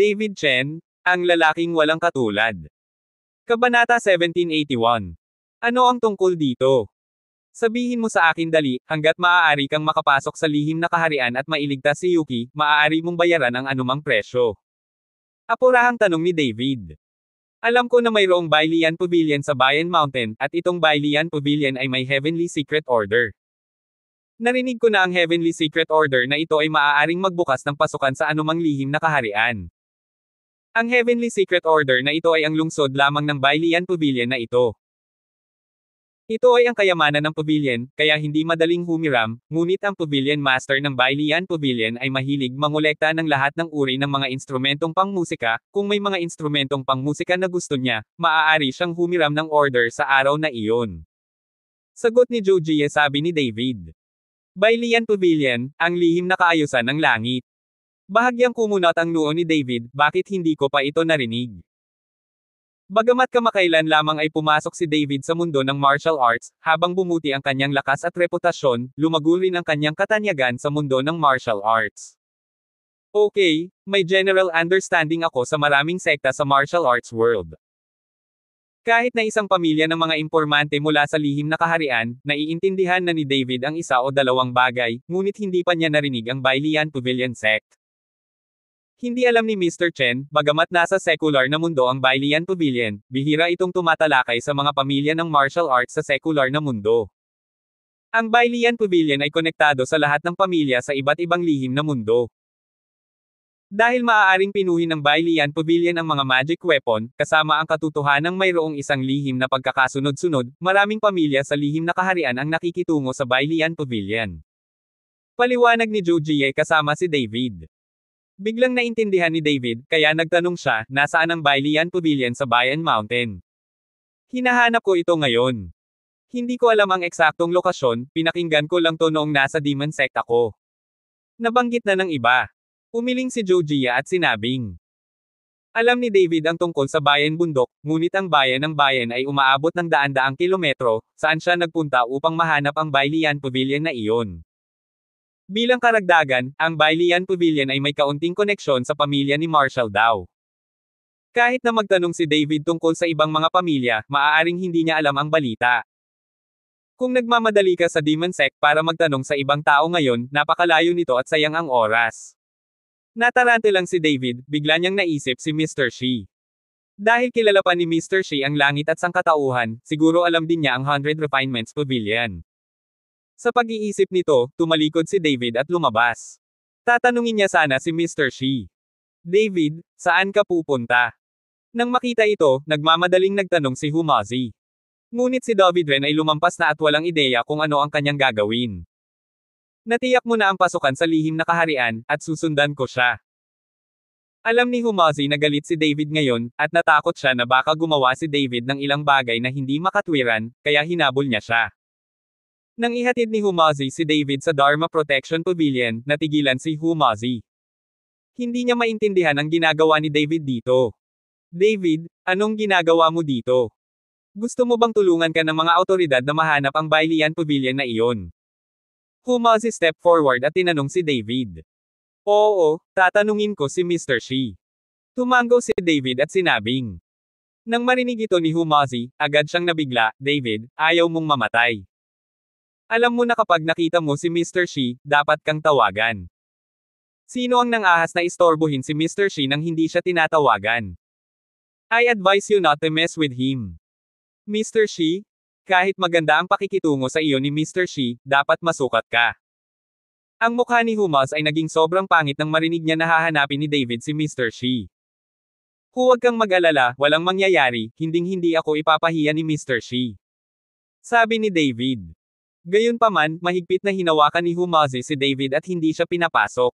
David Chen, ang lalaking walang katulad. Kabanata 1781. Ano ang tungkol dito? Sabihin mo sa akin dali, hanggat maaari kang makapasok sa lihim na kaharian at mailigtas si Yuki, maaari mong bayaran ang anumang presyo. Apurahang tanong ni David. Alam ko na mayroong Bailian Pavilion sa Bayan Mountain, at itong Bailian Pavilion ay may Heavenly Secret Order. Narinig ko na ang Heavenly Secret Order na ito ay maaaring magbukas ng pasukan sa anumang lihim na kaharian. Ang Heavenly Secret Order na ito ay ang lungsod lamang ng Bailian Pavilion na ito. Ito ay ang kayamanan ng pavilion, kaya hindi madaling humiram, ngunit ang Pavilion Master ng Bailian Pavilion ay mahilig mangolekta ng lahat ng uri ng mga instrumentong pangmusika. Kung may mga instrumentong pangmusika na gusto niya, maaari siyang humiram ng order sa araw na iyon. Sagot ni Joji, sabi ni David. Bailian Pavilion, ang lihim na kaayusan ng langit. Bahagyang kumunot ang noo ni David, bakit hindi ko pa ito narinig? Bagamat kamakailan lamang ay pumasok si David sa mundo ng martial arts, habang bumuti ang kanyang lakas at reputasyon, lumago rin ang kanyang katanyagan sa mundo ng martial arts. Okay, may general understanding ako sa maraming sekta sa martial arts world. Kahit na isang pamilya ng mga impormante mula sa lihim na kaharian, naiintindihan na ni David ang isa o dalawang bagay, ngunit hindi pa niya narinig ang Bailian Pavilion sect. Hindi alam ni Mr. Chen, bagamat nasa secular na mundo ang Bailian Pavilion, bihira itong tumatalakay sa mga pamilya ng martial arts sa secular na mundo. Ang Bailian Pavilion ay konektado sa lahat ng pamilya sa iba't ibang lihim na mundo. Dahil maaaring pinuhin ng Bailian Pavilion ang mga magic weapon, kasama ang katotohanang mayroong isang lihim na pagkakasunod-sunod, maraming pamilya sa lihim na kaharian ang nakikitungo sa Bailian Pavilion. Paliwanag ni Joji kasama si David. Biglang naintindihan ni David, kaya nagtanong siya, nasaan ang Bailian Pavilion sa Bayan Mountain? Hinahanap ko ito ngayon. Hindi ko alam ang eksaktong lokasyon, pinakinggan ko lang to noong nasa Demon Sect ako. Nabanggit na ng iba. Umiling si Joji at sinabing. Alam ni David ang tungkol sa Bayan Bundok, ngunit ang bayan ng bayan ay umaabot ng daan-daang kilometro, saan siya nagpunta upang mahanap ang Bailian Pavilion na iyon. Bilang karagdagan, ang Bailian Pavilion ay may kaunting koneksyon sa pamilya ni Marshall daw. Kahit na magtanong si David tungkol sa ibang mga pamilya, maaaring hindi niya alam ang balita. Kung nagmamadali ka sa Demon Sect para magtanong sa ibang tao ngayon, napakalayo nito at sayang ang oras. Natarante lang si David, bigla niyang naisip si Mr. Shi. Dahil kilala pa ni Mr. Shi ang langit at sangkatauhan, siguro alam din niya ang 100 Refinements Pavilion. Sa pag-iisip nito, tumalikod si David at lumabas. Tatanungin niya sana si Mr. Shi. David, saan ka pupunta? Nang makita ito, nagmamadaling nagtanong si Humazi. Ngunit si David rin ay lumampas na at walang ideya kung ano ang kanyang gagawin. Natiyak mo na ang pasukan sa lihim na kaharian, at susundan ko siya. Alam ni Humazi na galit si David ngayon, at natakot siya na baka gumawa si David ng ilang bagay na hindi makatwiran, kaya hinabol niya siya. Nang ihatid ni Humazi si David sa Dharma Protection Pavilion, natigilan si Humazi. Hindi niya maintindihan ang ginagawa ni David dito. David, anong ginagawa mo dito? Gusto mo bang tulungan ka ng mga awtoridad na mahanap ang Bailian Pavilion na iyon? Humazi stepped forward at tinanong si David. Oo, tatanungin ko si Mr. Shi. Tumango si David at sinabing. Nang marinig ito ni Humazi, agad siyang nabigla, David, ayaw mong mamatay. Alam mo na kapag nakita mo si Mr. Shi, dapat kang tawagan. Sino ang nangahas na istorbohin si Mr. Shi nang hindi siya tinatawagan? I advise you not to mess with him. Mr. Shi, kahit maganda ang pakikitungo sa iyo ni Mr. Shi, dapat masukat ka. Ang mukha ni Humaz ay naging sobrang pangit nang marinig niya na hahanapin ni David si Mr. Shi. Huwag kang mag-alala, walang mangyayari, hinding-hindi ako ipapahiya ni Mr. Shi. Sabi ni David. Gayunpaman, mahigpit na hinawakan ni Humazi si David at hindi siya pinapasok.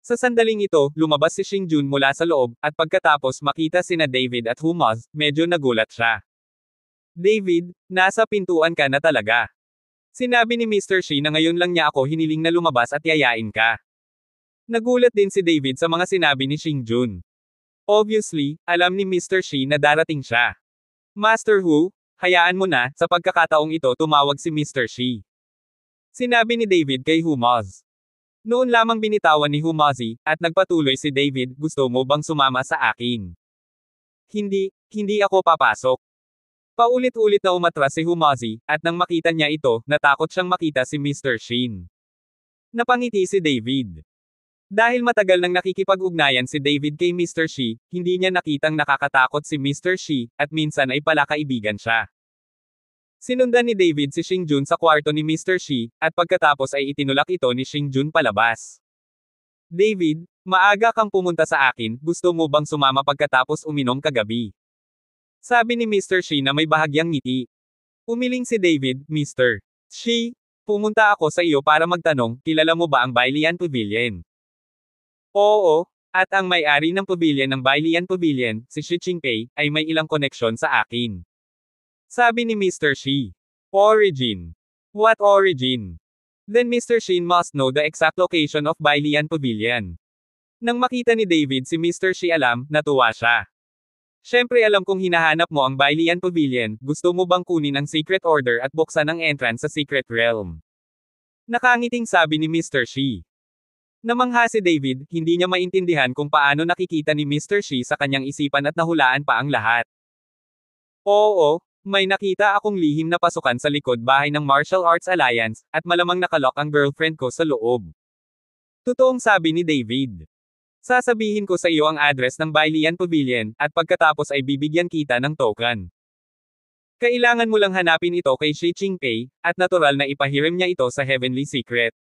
Sa sandaling ito, lumabas si Xingjun mula sa loob, at pagkatapos makita sina David at Humaz, medyo nagulat siya. David, nasa pintuan ka na talaga. Sinabi ni Mr. Shi na ngayon lang niya ako hiniling na lumabas at yayain ka. Nagulat din si David sa mga sinabi ni Xingjun. Obviously, alam ni Mr. Shi na darating siya. Master Hu, hayaan mo na, sa pagkakataong ito tumawag si Mr. Shi. Sinabi ni David kay Humaz. Noon lamang binitawan ni Humazi, at nagpatuloy si David, gusto mo bang sumama sa akin? Hindi ako papasok. Paulit-ulit na umatras si Humazi, at nang makita niya ito, natakot siyang makita si Mr. Shin. Napangiti si David. Dahil matagal nang nakikipag-ugnayan si David kay Mr. Shi, hindi niya nakitang nakakatakot si Mr. Shi, at minsan ay palakaibigan siya. Sinundan ni David si Xingjun sa kwarto ni Mr. Shi, at pagkatapos ay itinulak ito ni Xingjun palabas. David, maaga kang pumunta sa akin, gusto mo bang sumama pagkatapos uminom kagabi? Sabi ni Mr. Shi na may bahagyang ngiti. Umiling si David, Mr. Shi, pumunta ako sa iyo para magtanong, kilala mo ba ang Bailian Pavilion? Oo, at ang may-ari ng pavilion ng Bailian Pavilion, si Shi Qingpei, ay may ilang koneksyon sa akin. Sabi ni Mr. Shi. Origin. What origin? Then Mr. Shin must know the exact location of Bailian Pavilion. Nang makita ni David si Mr. Shi natuwa siya. Siyempre alam kong hinahanap mo ang Bailian Pavilion, gusto mo bang kunin ang secret order at buksan ang entrance sa secret realm? Nakangiting sabi ni Mr. Shi. Namangha si David, hindi niya maintindihan kung paano nakikita ni Mr. Shi sa kanyang isipan at nahulaan pa ang lahat. Oo, may nakita akong lihim na pasukan sa likod bahay ng Martial Arts Alliance, at malamang nakalock ang girlfriend ko sa loob. Totoong sabi ni David. Sasabihin ko sa iyo ang address ng Bailian Pavilion, at pagkatapos ay bibigyan kita ng token. Kailangan mo lang hanapin ito kay Shi Qingpei, at natural na ipahiram niya ito sa Heavenly Secret.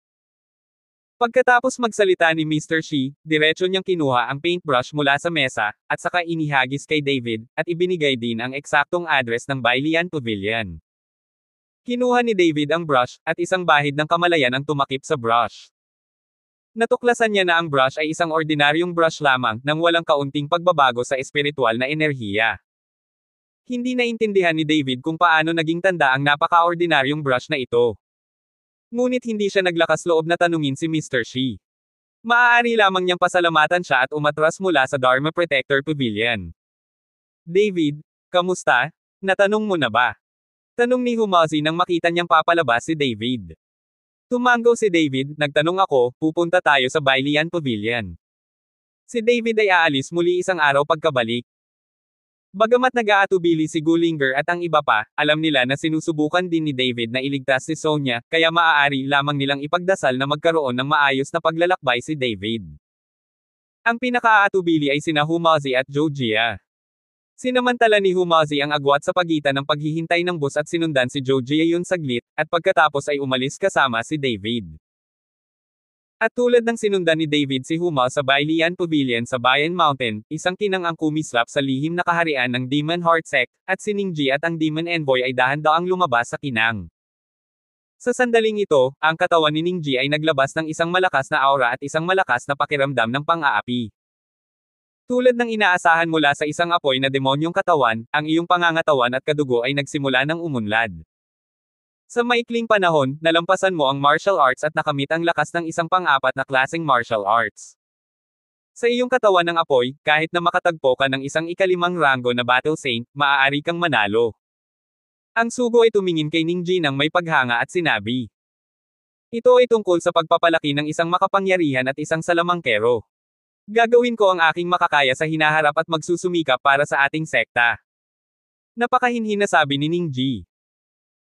Pagkatapos magsalita ni Mr. Shi, diretso niyang kinuha ang paintbrush mula sa mesa, at saka inihagis kay David, at ibinigay din ang eksaktong address ng Bailian Pavilion. Kinuha ni David ang brush, at isang bahid ng kamalayan ang tumakip sa brush. Natuklasan niya na ang brush ay isang ordinaryong brush lamang, nang walang kaunting pagbabago sa espiritual na enerhiya. Hindi naintindihan ni David kung paano naging tanda ang napaka-ordinaryong brush na ito. Ngunit hindi siya naglakas loob na tanungin si Mr. Shi. Maaari lamang niyang pasalamatan siya at umatras mula sa Dharma Protector Pavilion. David, kamusta? Natanong mo na ba? Tanong ni Humazi nang makita niyang papalabas si David. Tumango si David, nagtanong ako, pupunta tayo sa Bailian Pavilion. Si David ay aalis muli isang araw pagkabalik. Bagamat nag-aatubili si Gullinger at ang iba pa, alam nila na sinusubukan din ni David na iligtas si Sonya, kaya maaari lamang nilang ipagdasal na magkaroon ng maayos na paglalakbay si David. Ang pinaka-aatubili ay sina Humazi at Jojia. Sinamantala ni Humazi ang agwat sa pagitan ng paghihintay ng bus at sinundan si Jojia yun saglit, at pagkatapos ay umalis kasama si David. At tulad ng sinundan ni David si Huma sa Bailian Pavilion sa Bayan Mountain, isang kinang ang kumislap sa lihim na kaharian ng Demon Heart Sect, at si Ningji at ang Demon Envoy ay dahan-daang lumabas sa kinang. Sa sandaling ito, ang katawan ni Ningji ay naglabas ng isang malakas na aura at isang malakas na pakiramdam ng pang-aapi. Tulad ng inaasahan mula sa isang apoy na demonyong katawan, ang iyong pangangatawan at kadugo ay nagsimula ng umunlad. Sa maikling panahon, nalampasan mo ang martial arts at nakamit ang lakas ng isang pang-apat na klaseng martial arts. Sa iyong katawan ng apoy, kahit na makatagpo ka ng isang ikalimang ranggo na Battle Saint, maaari kang manalo. Ang sugo ay tumingin kay Ningji nang may paghanga at sinabi. Ito ay tungkol sa pagpapalaki ng isang makapangyarihan at isang salamangkero. Gagawin ko ang aking makakaya sa hinaharap at magsusumikap para sa ating sekta. Napakahinhin na sabi ni Ningji.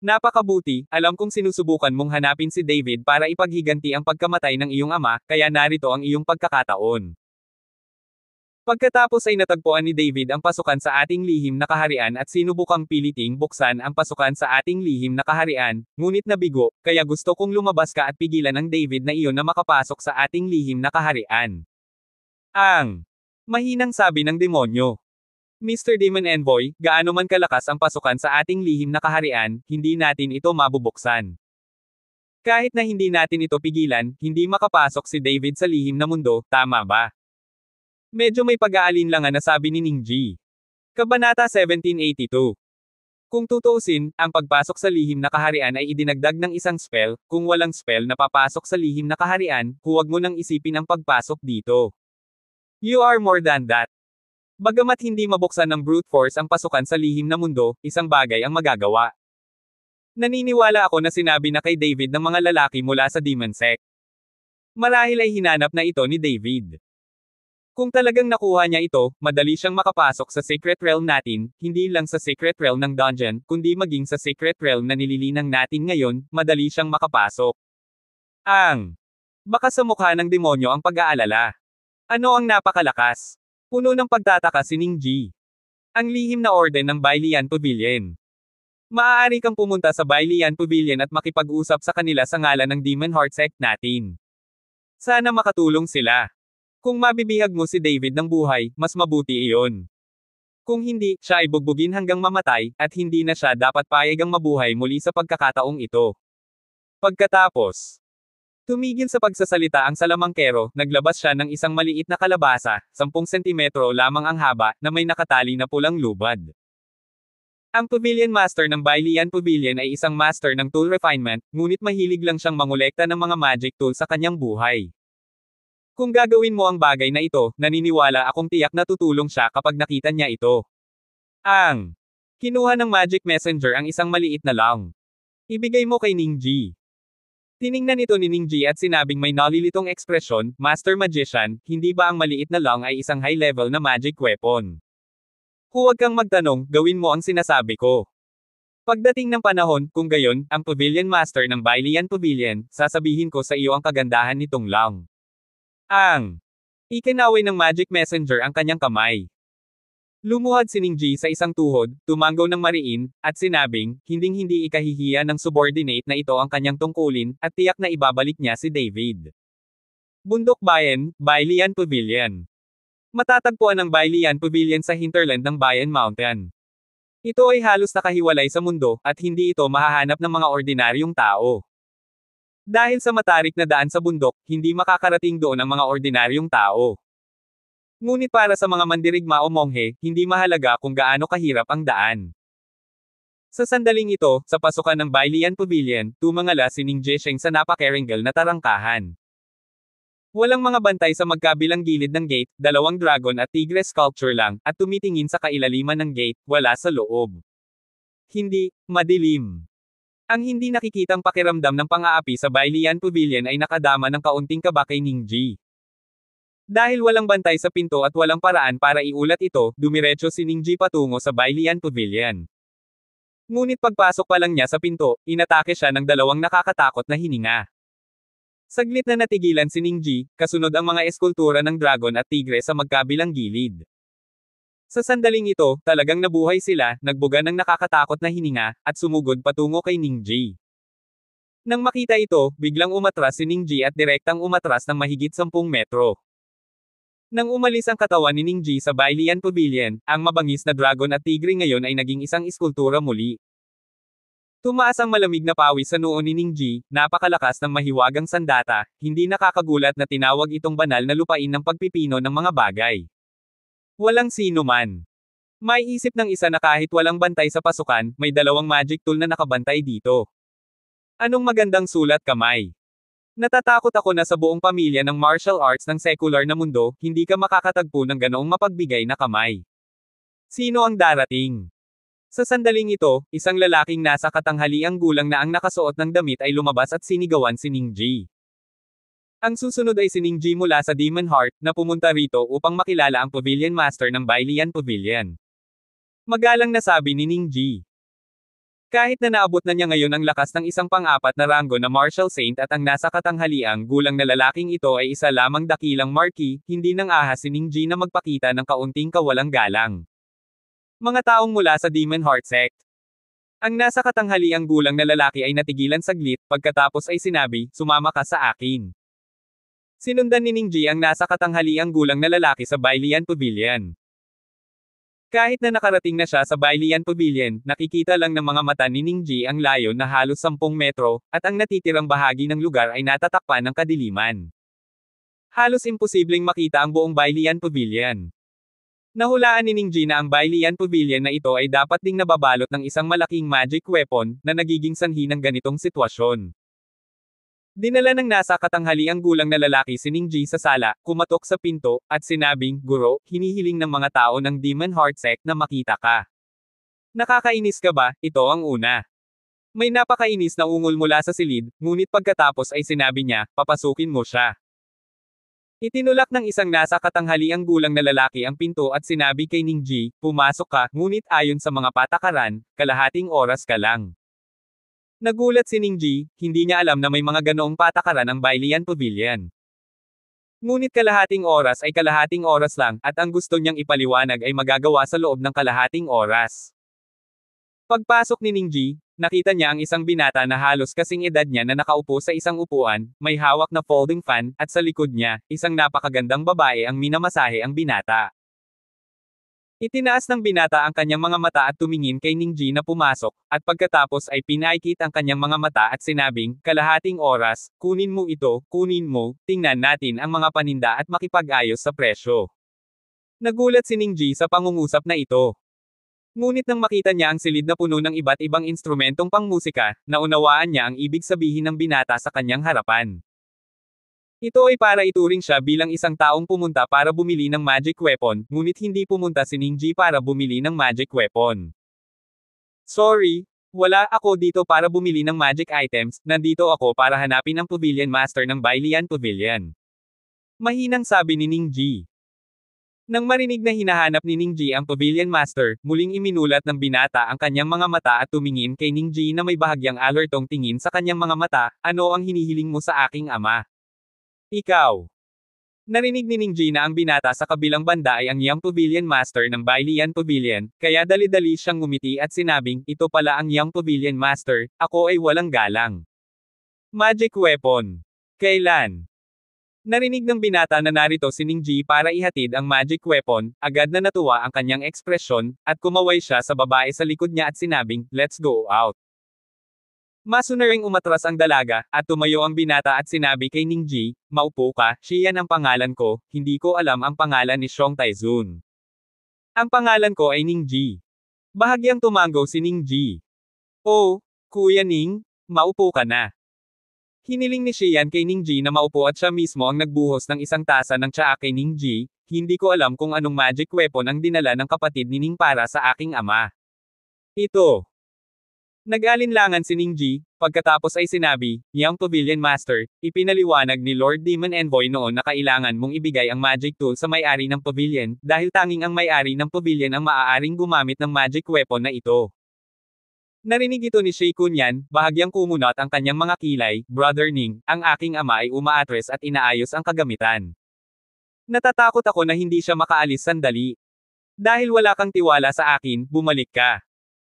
Napakabuti, alam kong sinusubukan mong hanapin si David para ipaghiganti ang pagkamatay ng iyong ama, kaya narito ang iyong pagkakataon. Pagkatapos ay natagpuan ni David ang pasukan sa ating lihim na kaharian at sinubukang piliting buksan ang pasukan sa ating lihim na kaharian, ngunit nabigo, kaya gusto kong lumabas ka at pigilan ang David na iyon na makapasok sa ating lihim na kaharian. Ang mahinang sabi ng demonyo. Mr. Demon Envoy, gaano man kalakas ang pasukan sa ating lihim na kaharian, hindi natin ito mabubuksan. Kahit na hindi natin ito pigilan, hindi makapasok si David sa lihim na mundo, tama ba? Medyo may pag-aalinlangan na sabi ni Ningji. Kabanata 1782. Kung tutuusin, ang pagpasok sa lihim na kaharian ay idinagdag ng isang spell, kung walang spell na papasok sa lihim na kaharian, huwag mo nang isipin ang pagpasok dito. You are more than that. Bagamat hindi mabuksan ng brute force ang pasukan sa lihim na mundo, isang bagay ang magagawa. Naniniwala ako na sinabi na kay David ng mga lalaki mula sa Demon Sect. Marahil ay hinanap na ito ni David. Kung talagang nakuha niya ito, madali siyang makapasok sa secret realm natin, hindi lang sa secret realm ng dungeon, kundi maging sa secret realm na nililinang natin ngayon, madali siyang makapasok. Baka sa mukha ng demonyo ang pag-aalala. Ano ang napakalakas? Puno ng pagtataka si Ningji. Ang lihim na orden ng Bailian Pavilion. Maaari kang pumunta sa Bailian Pavilion at makipag-usap sa kanila sa ngalan ng Demon Heart Sect natin. Sana makatulong sila. Kung mabibihag mo si David ng buhay, mas mabuti iyon. Kung hindi, siya ay bugbugin hanggang mamatay, at hindi na siya dapat payagang mabuhay muli sa pagkakataong ito. Pagkatapos, tumigil sa pagsasalita ang salamangkero, naglabas siya ng isang maliit na kalabasa, 10 sentimetro lamang ang haba, na may nakatali na pulang lubad. Ang Pavilion Master ng Bailian Pavilion ay isang master ng tool refinement, ngunit mahilig lang siyang mangolekta ng mga magic tool sa kanyang buhay. Kung gagawin mo ang bagay na ito, naniniwala akong tiyak na tutulong siya kapag nakita niya ito. Kinuha ng Magic Messenger ang isang maliit na lang. Ibigay mo kay Ningji. Tiningnan ito ni Ningji at sinabing may nalilitong ekspresyon, Master Magician, hindi ba ang maliit na lang ay isang high-level na magic weapon? Huwag kang magtanong, gawin mo ang sinasabi ko. Pagdating ng panahon, kung gayon, ang Pavilion Master ng Bailian Pavilion, sasabihin ko sa iyo ang kagandahan nitong lang. Ikinaway ng Magic Messenger ang kanyang kamay. Lumuhad si Ningji sa isang tuhod, tumanggaw ng mariin, at sinabing, hinding-hindi ikahihiya ng subordinate na ito ang kanyang tungkulin, at tiyak na ibabalik niya si David. Bundok Bayan, Bailian Pavilion. Matatagpuan ang Bailian Pavilion sa hinterland ng Bayan Mountain. Ito ay halos nakahiwalay sa mundo, at hindi ito mahahanap ng mga ordinaryong tao. Dahil sa matarik na daan sa bundok, hindi makakarating doon ang mga ordinaryong tao. Ngunit para sa mga mandirigma o monghe, hindi mahalaga kung gaano kahirap ang daan. Sa sandaling ito, sa pasukan ng Bailian Pavilion, tumangala si Ning Jisheng sa napaka-erangel na tarangkahan. Walang mga bantay sa magkabilang gilid ng gate, 2 dragon at tigre sculpture lang, at tumitingin sa kailaliman ng gate, wala sa loob. Hindi, madilim. Ang hindi nakikitang pakiramdam ng pang-aapi sa Bailian Pavilion ay nakadama ng kaunting kaba kay Ningji. Dahil walang bantay sa pinto at walang paraan para iulat ito, dumiretso si Ningji patungo sa Bailian Pavilion. Ngunit pagpasok pa lang niya sa pinto, inatake siya ng 2 nakakatakot na hininga. Saglit na natigilan si Ningji, kasunod ang mga eskultura ng dragon at tigre sa magkabilang gilid. Sa sandaling ito, talagang nabuhay sila, nagbuga ng nakakatakot na hininga, at sumugod patungo kay Ningji. Nang makita ito, biglang umatras si Ningji at direktang umatras ng mahigit 10 metro. Nang umalis ang katawan ni Ningji sa Bailian Pavilion, ang mabangis na dragon at tigre ngayon ay naging isang eskultura muli. Tumaas ang malamig na pawis sa noo ni Ningji, napakalakas ng mahiwagang sandata, hindi nakakagulat na tinawag itong banal na lupain ng pagpipino ng mga bagay. Walang sino man. May isip ng isa na kahit walang bantay sa pasukan, may 2 magic tool na nakabantay dito. Anong magandang sulat kamay? Natatakot ako na sa buong pamilya ng martial arts ng secular na mundo, hindi ka makakatagpo ng ganoong mapagbigay na kamay. Sino ang darating? Sa sandaling ito, isang lalaking nasa katanghaliang gulang na ang nakasuot ng damit ay lumabas at sinigawan si Ningji. Ang susunod ay si Ningji mula sa Demon Heart, na pumunta rito upang makilala ang Pavilion Master ng Bailian Pavilion. Magalang na sabi ni Ningji. Kahit na naabot na niya ngayon ang lakas ng isang pang-4 na ranggo na Martial Saint at ang nasa katanghaliang gulang na lalaking ito ay isa lamang dakilang marquis, hindi nang ahas si Ningji na magpakita ng kaunting kawalang galang. Mga taong mula sa Demon Heart Sect. Ang nasa katanghaliang gulang na lalaki ay natigilan saglit, pagkatapos ay sinabi, sumama ka sa akin. Sinundan ni Ningji ang nasa katanghaliang gulang na lalaki sa Bailian Pavilion. Kahit na nakarating na siya sa Bailian Pavilion, nakikita lang ng mga mata ni Ningji ang layo na halos 10 metro, at ang natitirang bahagi ng lugar ay natatakpan ng kadiliman. Halos imposibleng makita ang buong Bailian Pavilion. Nahulaan ni Ningji na ang Bailian Pavilion na ito ay dapat ding nababalot ng isang malaking magic weapon, na nagiging sanhi ng ganitong sitwasyon. Dinala ng nasa katanghaliang gulang na lalaki si Ningji sa sala, kumatok sa pinto, at sinabing, Guro, hinihiling ng mga tao ng Demon Heart Sect na makita ka. Nakakainis ka ba? Ito ang una. May napakainis na ungol mula sa silid, ngunit pagkatapos ay sinabi niya, papasukin mo siya. Itinulak ng isang nasa katanghaliang gulang na lalaki ang pinto at sinabi kay Ningji, pumasok ka, ngunit ayon sa mga patakaran, kalahating oras ka lang. Nagulat si Ningji, hindi niya alam na may mga ganoong patakaran ang Bailian Pavilion. Ngunit kalahating oras ay kalahating oras lang, at ang gusto niyang ipaliwanag ay magagawa sa loob ng kalahating oras. Pagpasok ni Ningji, nakita niya ang isang binata na halos kasing edad niya na nakaupo sa isang upuan, may hawak na folding fan, at sa likod niya, isang napakagandang babae ang minamasahe ang binata. Itinaas ng binata ang kanyang mga mata at tumingin kay Ningji na pumasok, at pagkatapos ay pinaikit ang kanyang mga mata at sinabing, kalahating oras, kunin mo ito, kunin mo, tingnan natin ang mga paninda at makipag-ayos sa presyo. Nagulat si Ningji sa pangungusap na ito. Ngunit nang makita niya ang silid na puno ng iba't ibang instrumentong pangmusika, naunawaan niya ang ibig sabihin ng binata sa kanyang harapan. Ito ay para ituring siya bilang isang taong pumunta para bumili ng magic weapon, ngunit hindi pumunta si Ningji para bumili ng magic weapon. Sorry, wala ako dito para bumili ng magic items, nandito ako para hanapin ang Pavilion Master ng Bailian Pavilion. Mahinang sabi ni Ningji. Nang marinig na hinahanap ni Ningji ang Pavilion Master, muling iminulat ng binata ang kanyang mga mata at tumingin kay Ningji na may bahagyang alertong tingin sa kanyang mga mata, ano ang hinihiling mo sa aking ama? Ikaw. Narinig ni Ningji na ang binata sa kabilang banda ay ang Young Pavilion Master ng Bailian Pavilion, kaya dali-dali siyang ngumiti at sinabing, ito pala ang Young Pavilion Master, ako ay walang galang. Magic weapon. Kailan? Narinig ng binata na narito si Ningji para ihatid ang magic weapon, agad na natuwa ang kanyang ekspresyon, at kumaway siya sa babae sa likod niya at sinabing, let's go out. Masunaring umatras ang dalaga, at tumayo ang binata at sinabi kay Ningji, maupo ka, Xian ang pangalan ko, hindi ko alam ang pangalan ni Xiong Taizun. Ang pangalan ko ay Ningji. Bahagyang tumango si Ningji. Oh, Kuya Ning, maupo ka na. Hiniling ni Xian kay Ningji na maupo at siya mismo ang nagbuhos ng isang tasa ng tsaa kay Ningji, hindi ko alam kung anong magic weapon ang dinala ng kapatid ni Ning para sa aking ama. Ito. Nag-alinlangan si Ningji, pagkatapos ay sinabi, Young Pavilion Master, ipinaliwanag ni Lord Demon Envoy noon na kailangan mong ibigay ang magic tool sa may-ari ng pavilion, dahil tanging ang may-ari ng pavilion ang maaaring gumamit ng magic weapon na ito. Narinig ito ni Shei Kunyan, bahagyang kumunot ang kanyang mga kilay, Brother Ning, ang aking ama ay umaatres at inaayos ang kagamitan. Natatakot ako na hindi siya makaalis sandali. Dahil wala kang tiwala sa akin, bumalik ka.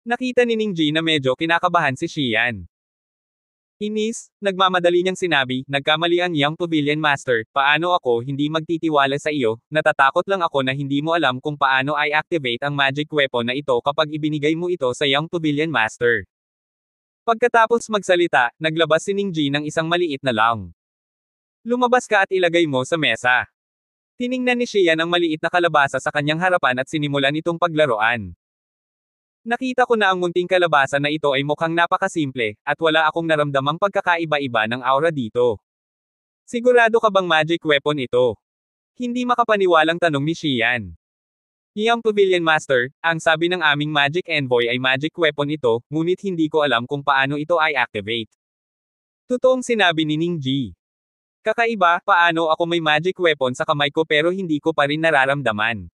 Nakita ni Ningji na medyo kinakabahan si Xian. Inis, nagmamadali niyang sinabi, nagkamali ang Young Pavilion Master, paano ako hindi magtitiwala sa iyo, natatakot lang ako na hindi mo alam kung paano i-activate ang magic weapon na ito kapag ibinigay mo ito sa Young Pavilion Master. Pagkatapos magsalita, naglabas si Ningji ng isang maliit na long. Lumabas ka at ilagay mo sa mesa. Tiningnan ni Xian ang maliit na kalabasa sa kanyang harapan at sinimulan itong paglaruan. Nakita ko na ang munting kalabasa na ito ay mukhang napakasimple, at wala akong naramdamang pagkakaiba-iba ng aura dito. Sigurado ka bang magic weapon ito? Hindi makapaniwalang tanong ni Xian. Young Pavilion Master, ang sabi ng aming magic envoy ay magic weapon ito, ngunit hindi ko alam kung paano ito i-activate. Totoong sinabi ni Ningji. Kakaiba, paano ako may magic weapon sa kamay ko pero hindi ko pa rin nararamdaman.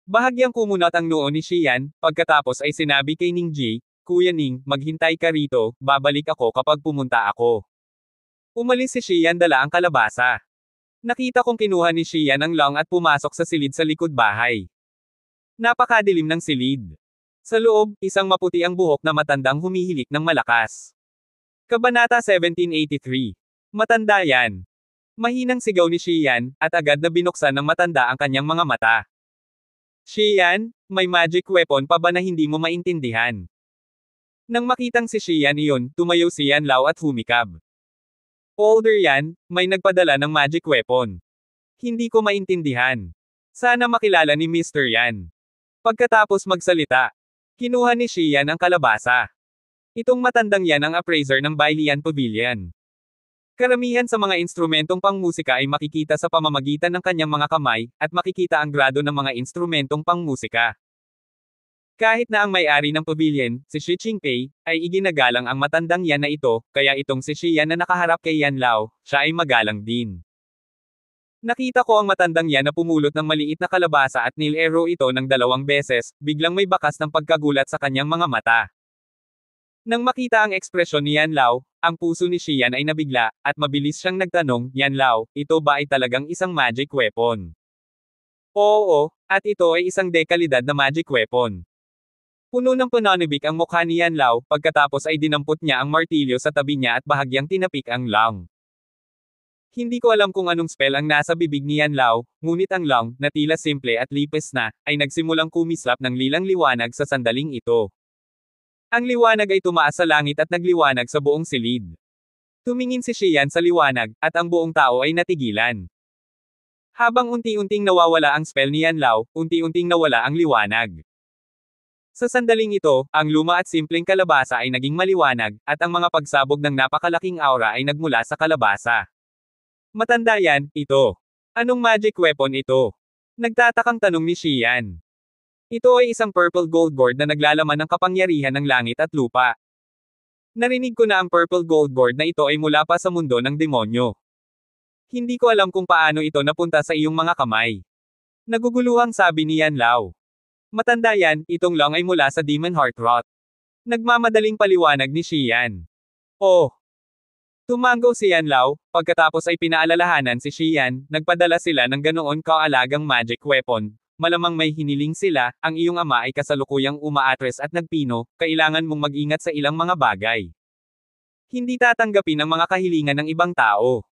Bahagyang kumunot ang noo ni Xian, pagkatapos ay sinabi kay Ningji, Kuya Ning, maghintay ka rito, babalik ako kapag pumunta ako. Umalis si Xian dala ang kalabasa. Nakita kong kinuha ni Xian ang long at pumasok sa silid sa likod bahay. Napakadilim ng silid. Sa loob, isang maputi ang buhok na matandang humihilik ng malakas. Kabanata 1783. Matanda yan. Mahinang sigaw ni Xian, at agad na binuksan ng matanda ang kanyang mga mata. Xian, may magic weapon pa ba na hindi mo maintindihan? Nang makitang si Xian iyon, tumayo si Yan Lao at humikab. Older yan, may nagpadala ng magic weapon. Hindi ko maintindihan. Sana makilala ni Mr. Yan. Pagkatapos magsalita, kinuha ni Xian ang kalabasa. Itong matandang yan ang appraiser ng Bailian Pavilion. Karamihan sa mga instrumentong pangmusika ay makikita sa pamamagitan ng kanyang mga kamay, at makikita ang grado ng mga instrumentong pangmusika. Kahit na ang may-ari ng pavilion, si Shi Qingpei, ay iginagalang ang matandang yan na ito, kaya itong si Shi Yan na nakaharap kay Yan Lao, siya ay magalang din. Nakita ko ang matandang yan na pumulot ng maliit na kalabasa at nilero ito ng 2 beses, biglang may bakas ng pagkagulat sa kanyang mga mata. Nang makita ang ekspresyon ni Yan Lao, ang puso ni Shi Yan ay nabigla, at mabilis siyang nagtanong, Yan Lao, ito ba ay talagang isang magic weapon? Oo, at ito ay isang dekalidad na magic weapon. Puno ng pananibik ang mukha ni Yan Lao, pagkatapos ay dinampot niya ang martilyo sa tabi niya at bahagyang tinapik ang lang. Hindi ko alam kung anong spell ang nasa bibig ni Yan Lao, ngunit ang lang, na tila simple at lipis na, ay nagsimulang kumislap ng lilang liwanag sa sandaling ito. Ang liwanag ay tumaas sa langit at nagliwanag sa buong silid. Tumingin si Shi Yan sa liwanag, at ang buong tao ay natigilan. Habang unti-unting nawawala ang spell ni Yan Lao, unti-unting nawala ang liwanag. Sa sandaling ito, ang luma at simpleng kalabasa ay naging maliwanag, at ang mga pagsabog ng napakalaking aura ay nagmula sa kalabasa. Matanda yan, ito. Anong magic weapon ito? Nagtatakang tanong ni Shi Yan. Ito ay isang purple gold gourd na naglalaman ng kapangyarihan ng langit at lupa. Narinig ko na ang purple gold gourd na ito ay mula pa sa mundo ng demonyo. Hindi ko alam kung paano ito napunta sa iyong mga kamay. Naguguluhang sabi ni Yan Lao. Matanda yan, itong lang ay mula sa Demon Heart Rot. Nagmamadaling paliwanag ni Shi Yan. Oh! Tumango si Yan Lao, pagkatapos ay pinaalalahanan si Shi Yan, nagpadala sila ng ganoon kaalagang magic weapon. Malamang may hiniling sila, ang iyong ama ay kasalukuyang umaatres at nagpino, kailangan mong mag-ingat sa ilang mga bagay. Hindi tatanggapin ang mga kahilingan ng ibang tao.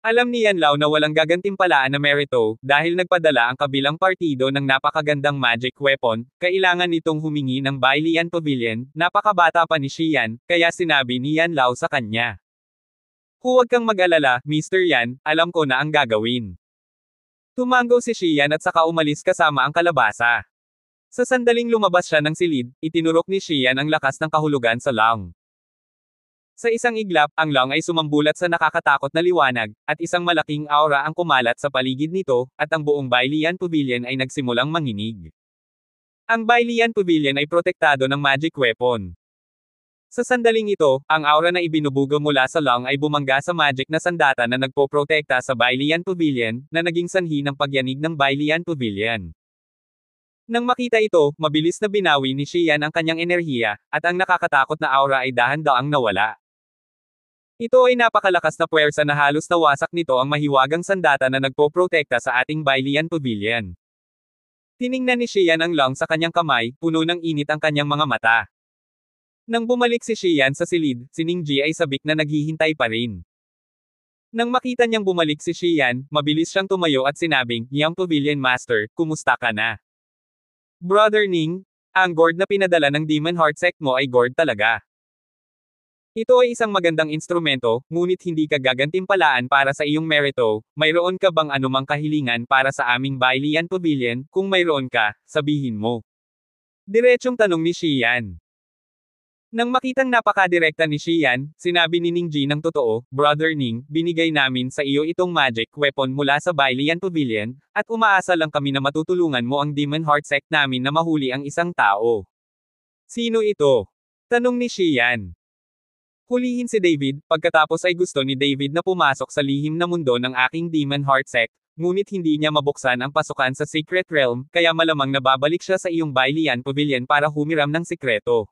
Alam ni Yan Lao na walang gagantimpalaan na merito, dahil nagpadala ang kabilang partido ng napakagandang magic weapon, kailangan nitong humingi ng Bailian Pavilion, napakabata pa ni Shi Yan, kaya sinabi ni Yan Lao sa kanya. Huwag kang mag-alala, Mr. Yan, alam ko na ang gagawin. Tumango si Shi Yan at saka umalis kasama ang kalabasa. Sa sandaling lumabas siya ng silid, itinurok ni Shi Yan ang lakas ng kahulugan sa lang. Sa isang iglap, ang lang ay sumambulat sa nakakatakot na liwanag, at isang malaking aura ang kumalat sa paligid nito, at ang buong Bailian Pavilion ay nagsimulang manginig. Ang Bailian Pavilion ay protektado ng magic weapon. Sa sandaling ito, ang aura na ibinubugo mula sa lang ay bumangga sa magic na sandata na nagpoprotekta sa Bailian Pavilion, na naging sanhi ng pagyanig ng Bailian Pavilion. Nang makita ito, mabilis na binawi ni Shi Yan ang kanyang enerhiya, at ang nakakatakot na aura ay dahan-daang nawala. Ito ay napakalakas na puwersa na halos nawasak nito ang mahiwagang sandata na nagpoprotekta sa ating Bailian Pavilion. Tiningnan ni Shi Yan ang lang sa kanyang kamay, puno ng init ang kanyang mga mata. Nang bumalik si Shi Yan sa silid, si Ning Ji ay sabik na naghihintay pa rin. Nang makita niyang bumalik si Shi Yan, mabilis siyang tumayo at sinabing, Young Pavilion Master, kumusta ka na? Brother Ning, ang gourd na pinadala ng Demon Heart Sect mo ay gourd talaga. Ito ay isang magandang instrumento, ngunit hindi ka gagantimpalaan para sa iyong merito. Mayroon ka bang anumang kahilingan para sa aming Bailian Pavilion? Kung mayroon ka, sabihin mo. Diretsong tanong ni Shi Yan. Nang makitang napakadirekta ni Shi Yan, sinabi ni Ning Ji ng totoo, Brother Ning, binigay namin sa iyo itong magic weapon mula sa Bailian Pavilion, at umaasa lang kami na matutulungan mo ang Demon Heart Sect namin na mahuli ang isang tao. Sino ito? Tanong ni Shi Yan. Hulihin si David, pagkatapos ay gusto ni David na pumasok sa lihim na mundo ng aking Demon Heart Sect, ngunit hindi niya mabuksan ang pasukan sa Secret Realm, kaya malamang nababalik siya sa iyong Bailian Pavilion para humiram ng sikreto.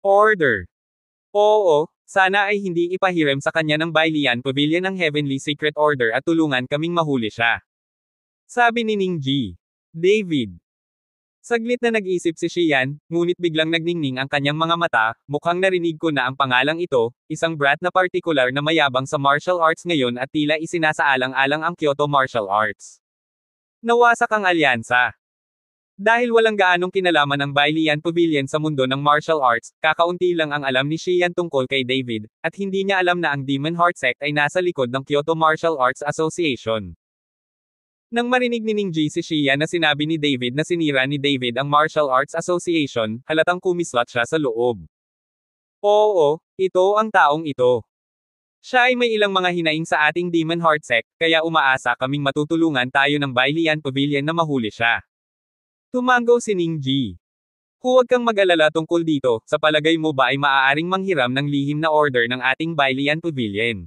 Order. Oo, sana ay hindi ipahiram sa kanya ng Bailian Pavilion ng Heavenly Secret Order at tulungan kaming mahuli siya. Sabi ni Ning Ji. David. Saglit na nag-isip si Shi Yan, ngunit biglang nagningning ang kanyang mga mata, mukhang narinig ko na ang pangalang ito, isang brat na partikular na mayabang sa martial arts ngayon at tila isinasaalang-alang ang Kyoto Martial Arts. Nawasak ang alyansa. Dahil walang gaanong kinalaman ang Bailian Pavilion sa mundo ng martial arts, kakaunti lang ang alam ni Shi Yan tungkol kay David, at hindi niya alam na ang Demon Heart Sect ay nasa likod ng Kyoto Martial Arts Association. Nang marinig ni Ning Ji si Shi Yan na sinabi ni David na sinira ni David ang Martial Arts Association, halatang kumislot siya sa loob. Oo, ito ang taong ito. Siya ay may ilang mga hinaing sa ating Demon Heart Sect, kaya umaasa kaming matutulungan tayo ng Bailian Pavilion na mahuli siya. Tumango si Ning Ji. Huwag kang mag-alala tungkol dito, sa palagay mo ba ay maaaring manghiram ng lihim na order ng ating Bailian Pavilion?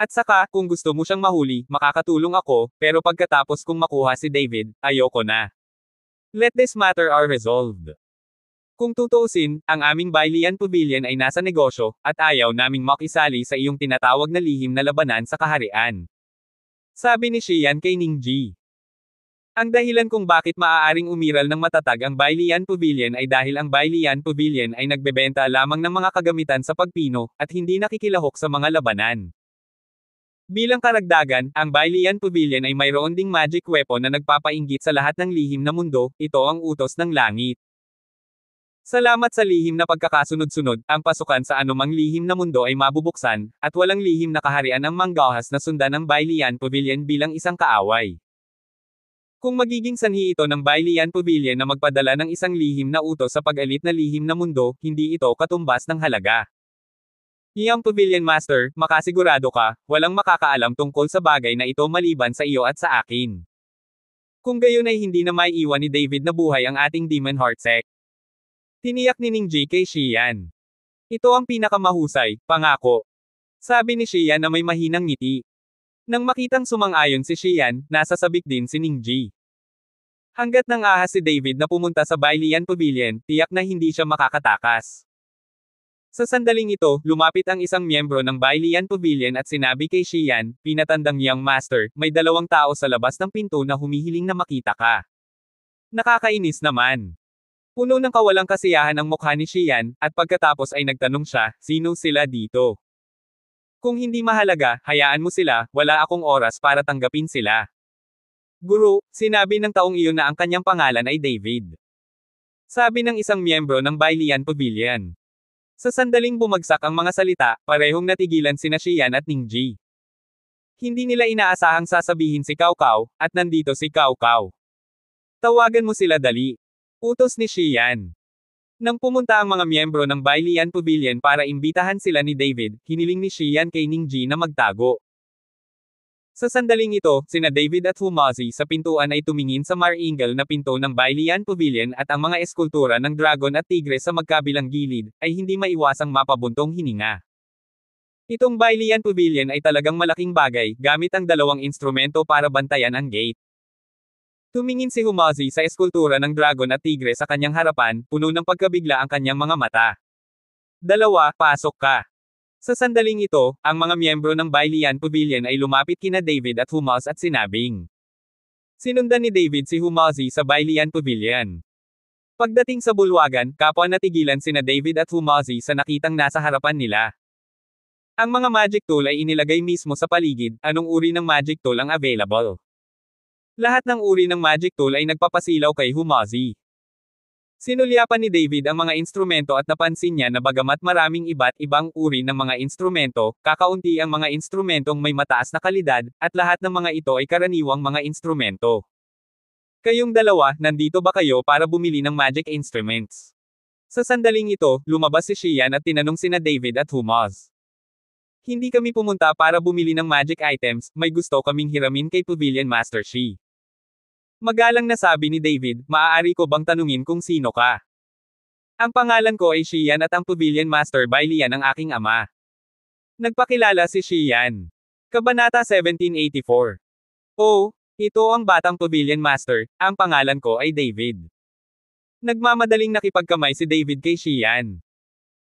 At saka, kung gusto mo siyang mahuli, makakatulong ako, pero pagkatapos kong makuha si David, ayoko na. Let this matter are resolved. Kung tutuusin, ang aming Bailian Pavilion ay nasa negosyo, at ayaw naming makisali sa iyong tinatawag na lihim na labanan sa kaharian. Sabi ni Xian kay Ningji. Ang dahilan kung bakit maaaring umiral ng matatag ang Bailian Pavilion ay dahil ang Bailian Pavilion ay nagbebenta lamang ng mga kagamitan sa pagpino, at hindi nakikilahok sa mga labanan. Bilang karagdagan, ang Bailian Pavilion ay mayroon ding magic weapon na nagpapainggit sa lahat ng lihim na mundo, ito ang utos ng langit. Salamat sa lihim na pagkakasunod-sunod, ang pasukan sa anumang lihim na mundo ay mabubuksan, at walang lihim na kaharian ang manggahas na sundan ng Bailian Pavilion bilang isang kaaway. Kung magiging sanhi ito ng Bailian Pavilion na magpadala ng isang lihim na utos sa pag-alit na lihim na mundo, hindi ito katumbas ng halaga. Iyang Pavilion Master, makasigurado ka, walang makakaalam tungkol sa bagay na ito maliban sa iyo at sa akin. Kung gayon ay hindi na maiiwan ni David na buhay ang ating Demon Heart Sect. Tiniyak ni Ningji kay Xian. Ito ang pinakamahusay, pangako. Sabi ni Xian na may mahinang ngiti. Nang makitang sumang-ayon si Xian, nasasabik din si Ningji. Hanggat nang ahas si David na pumunta sa Bailian Pavilion, tiyak na hindi siya makakatakas. Sa sandaling ito, lumapit ang isang miyembro ng Bailian Pavilion at sinabi kay Xian, pinatandang Young Master, may 2 tao sa labas ng pinto na humihiling na makita ka. Nakakainis naman. Puno ng kawalang kasiyahan ang mukha ni Xian, at pagkatapos ay nagtanong siya, sino sila dito? Kung hindi mahalaga, hayaan mo sila, wala akong oras para tanggapin sila. Guru, sinabi ng taong iyon na ang kanyang pangalan ay David. Sabi ng isang miyembro ng Bailian Pavilion. Sa sandaling bumagsak ang mga salita, parehong natigilan sina Xian at Ningji. Hindi nila inaasahang sasabihin si Cao Cao, at nandito si Cao Cao. Tawagan mo sila dali. Utos ni Xian. Nang pumunta ang mga miyembro ng Bailian Pavilion para imbitahan sila ni David, hiniling ni Xian kay Ningji na magtago. Sa sandaling ito, sina David at Humazi sa pintuan ay tumingin sa Mar-Ingal na pinto ng Bailian Pavilion at ang mga eskultura ng dragon at tigre sa magkabilang gilid, ay hindi maiwasang mapabuntong hininga. Itong Bailian Pavilion ay talagang malaking bagay, gamit ang 2 instrumento para bantayan ang gate. Tumingin si Humazi sa eskultura ng dragon at tigre sa kanyang harapan, puno ng pagkabigla ang kanyang mga mata. 2, pasok ka. Sa sandaling ito, ang mga miyembro ng Bailian Pavilion ay lumapit kina David at Humaz at sinabing. Sinundan ni David si Humazi sa Bailian Pavilion. Pagdating sa bulwagan, kapwa natigilan sina David at Humazi sa nakitang nasa harapan nila. Ang mga magic tool ay inilagay mismo sa paligid, anong uri ng magic tool ang available. Lahat ng uri ng magic tool ay nagpapasilaw kay Humazi. Sinulyapan ni David ang mga instrumento at napansin niya na bagamat maraming iba't ibang uri ng mga instrumento, kakaunti ang mga instrumentong may mataas na kalidad, at lahat ng mga ito ay karaniwang mga instrumento. Kayong 2, nandito ba kayo para bumili ng magic instruments? Sa sandaling ito, lumabas si Xian at tinanong sina David at Humaz. Hindi kami pumunta para bumili ng magic items, may gusto kaming hiramin kay Pavilion Master Shi. Magalang na sabi ni David, maaari ko bang tanungin kung sino ka? Ang pangalan ko ay Xian at ang Pavilion Master Bailian ang aking ama. Nagpakilala si Xian. Kabanata 1784. Oh, ito ang batang Pavilion Master, ang pangalan ko ay David. Nagmamadaling nakipagkamay si David kay Xian.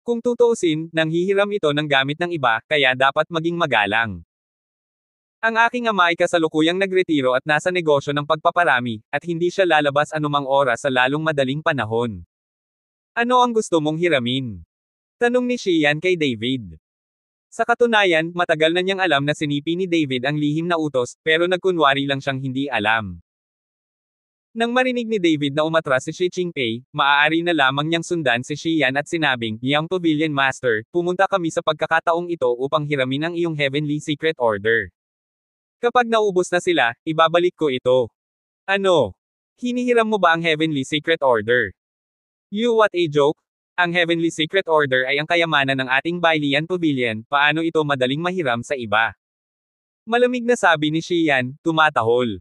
Kung tutuusin, nanghihiram ito ng gamit ng iba, kaya dapat maging magalang. Ang aking ama ay kasalukuyang nagretiro at nasa negosyo ng pagpaparami, at hindi siya lalabas anumang oras sa lalong madaling panahon. Ano ang gusto mong hiramin? Tanong ni Xian kay David. Sa katunayan, matagal na niyang alam na sinipi ni David ang lihim na utos, pero nagkunwari lang siyang hindi alam. Nang marinig ni David na umatras si Shi Qingpei, maaari na lamang niyang sundan si Xian at sinabing, Young Pavilion Master, pumunta kami sa pagkakataong ito upang hiramin ang iyong Heavenly Secret Order. Kapag naubos na sila, ibabalik ko ito. Ano? Hinihiram mo ba ang Heavenly Secret Order? You what a joke? Ang Heavenly Secret Order ay ang kayamanan ng ating Bailian Pavilion, paano ito madaling mahiram sa iba? Malamig na sabi ni Xian, tumatahol.